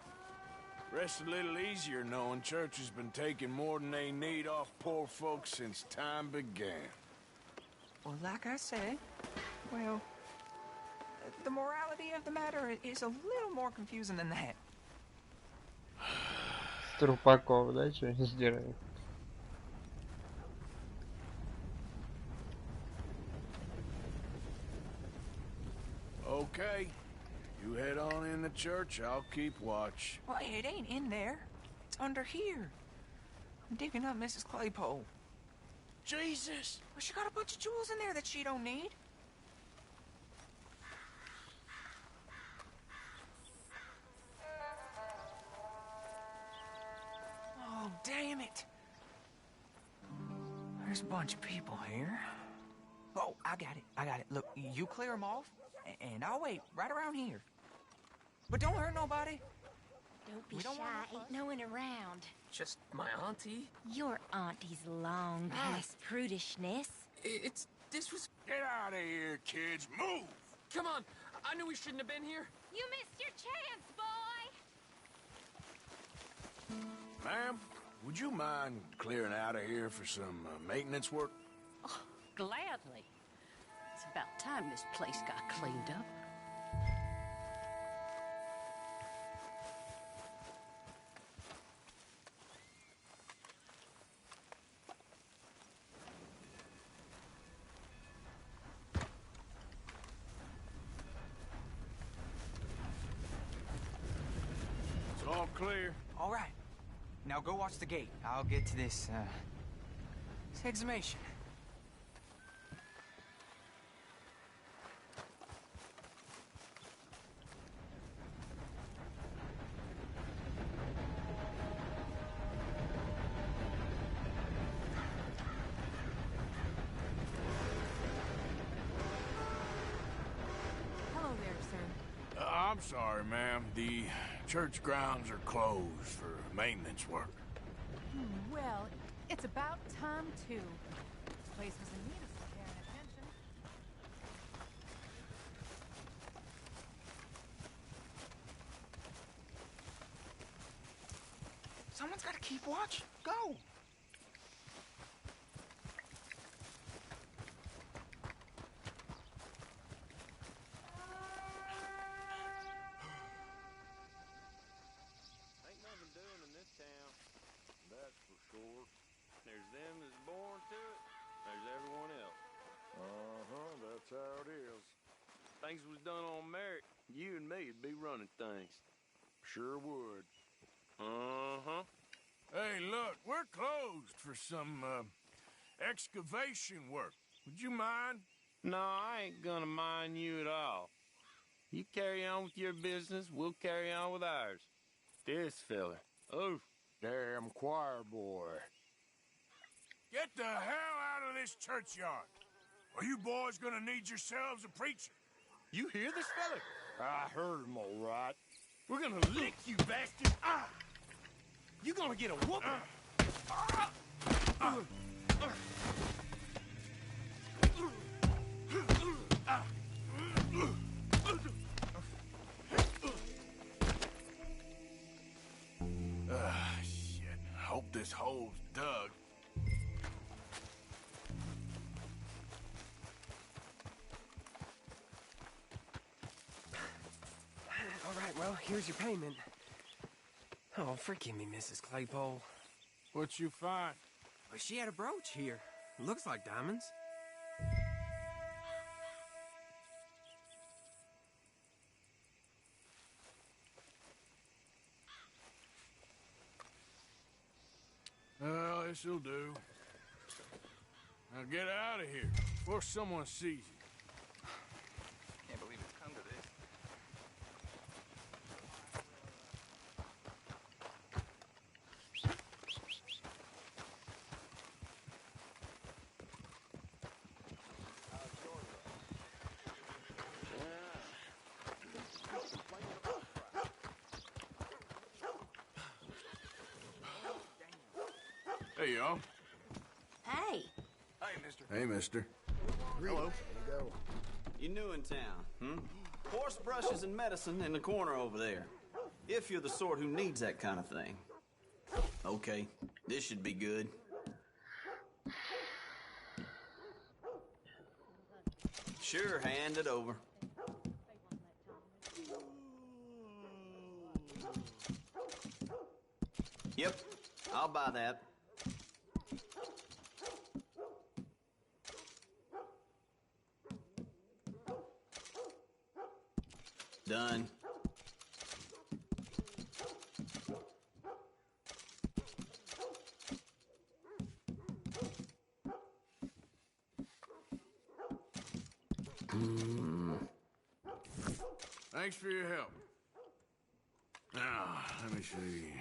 Rest a little easier knowing church has been taking more than they need off poor folks since time began. Well, like I said, well, the morality of the matter is a little more confusing than that. Трупаков, да, что не сдирает? Okay. You head on in the church, I'll keep watch. Well, it ain't in there. It's under here. I'm digging up Mrs. Claypole. Jesus! Well, she got a bunch of jewels in there that she don't need. Oh, damn it. There's a bunch of people here. Oh, I got it. Look, you clear them off, and I'll wait right around here. But don't hurt nobody. Don't be shy, ain't no one around. Just my auntie. Your auntie's long past prudishness. This was... Get out of here, kids. Move! Come on. I knew we shouldn't have been here. You missed your chance, boy! Ma'am, would you mind clearing out of here for some maintenance work? Oh, gladly. It's about time this place got cleaned up. All clear. All right. Now go watch the gate. I'll get to this exhumation. Hello there, sir. I'm sorry, ma'am. The church grounds are closed for maintenance work. Well, it's about time, too. This place was in need of some care and attention. Someone's got to keep watch. Go. Ain't nothing doing in this town. That's for sure. There's them that's born to it. There's everyone else. Uh-huh, that's how it is. Things was done on merit. You and me'd be running things. Sure would. Uh-huh. Hey, look, we're closed for some, excavation work. Would you mind? No, I ain't gonna mind you at all. You carry on with your business, we'll carry on with ours. This fella. Oh, damn choir boy. Get the hell out of this churchyard. Are you boys gonna need yourselves a preacher? You hear this fella? I heard him all right. We're gonna lick you, bastard! You gonna get a whooping! Shit. Hope this hole's dug. All right, well, here's your payment. Oh, forgive me, Mrs. Claypole. What you find? Well, she had a brooch here. Looks like diamonds. Well, this'll do. Now get out of here before someone sees you. Can't believe it's come to this. Hey, y'all. Hey. Hey, mister. Hey, mister. Hello. You new in town, hmm? Horse brushes and medicine in the corner over there. If you're the sort who needs that kind of thing. Okay, this should be good. Sure, hand it over. Yep, I'll buy that. Done. Thanks for your help. Now, let me see.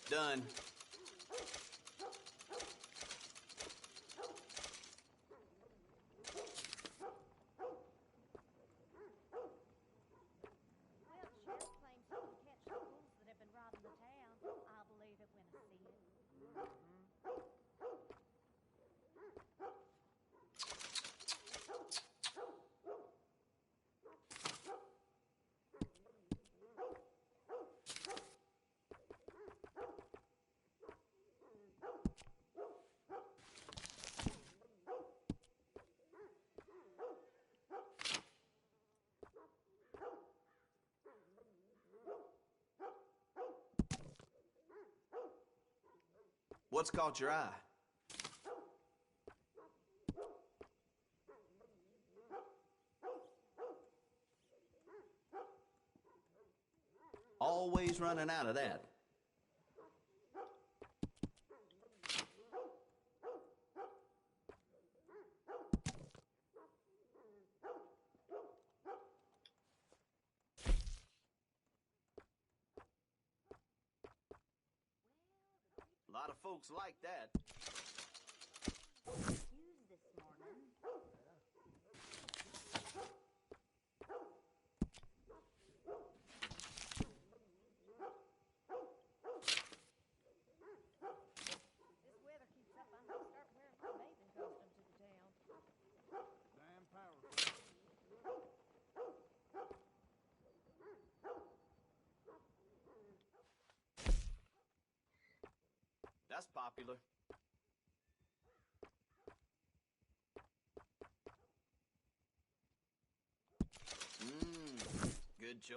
Done. What's caught your eye? Always running out of that. lot of folks like that. That's popular. Good choice.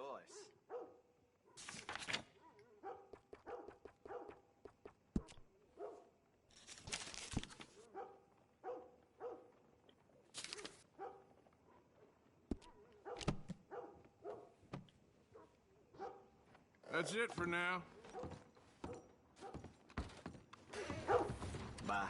That's it for now. Bye.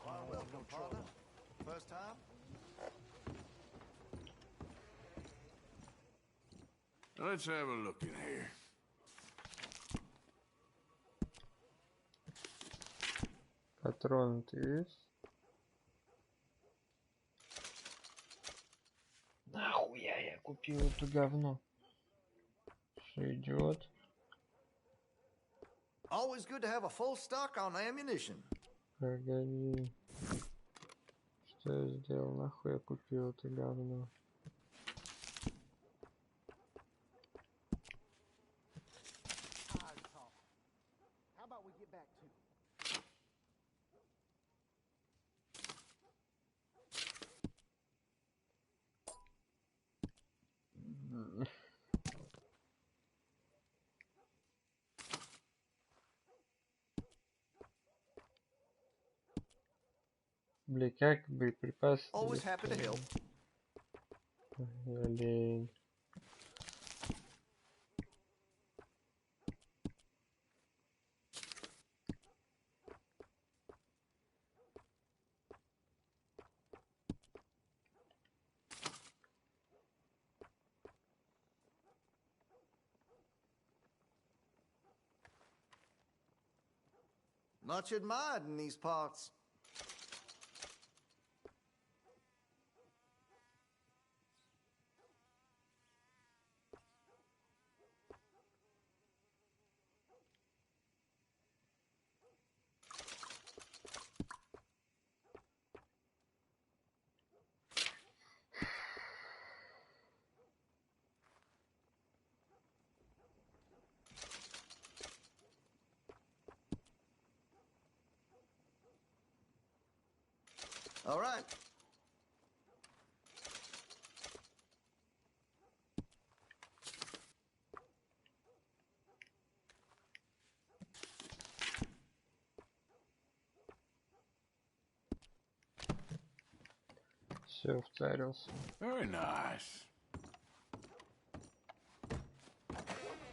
Welcome, partner. First time? Let's have a look in here. Патроны-то есть? Нахуя я купил это говно? Что, идиот? Always good to have a full stock on ammunition. Погоди. Что я сделал? Нахуй я купил это говно? How about we get back to Бля, как боеприпасы? Always happy to help. Я лень. Much admired in these parts. All right. Все, вцарился. Very nice.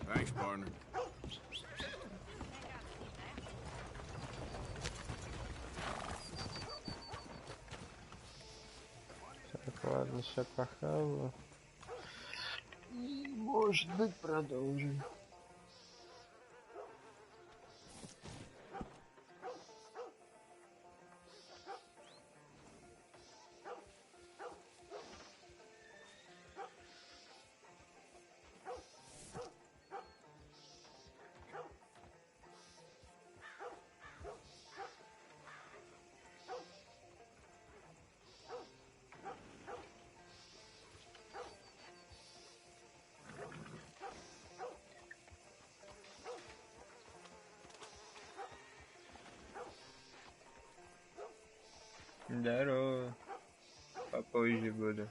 Thanks, partner. Так, ладно, сейчас похаваю. И, может быть, продолжим. Здорово. Попозже буду.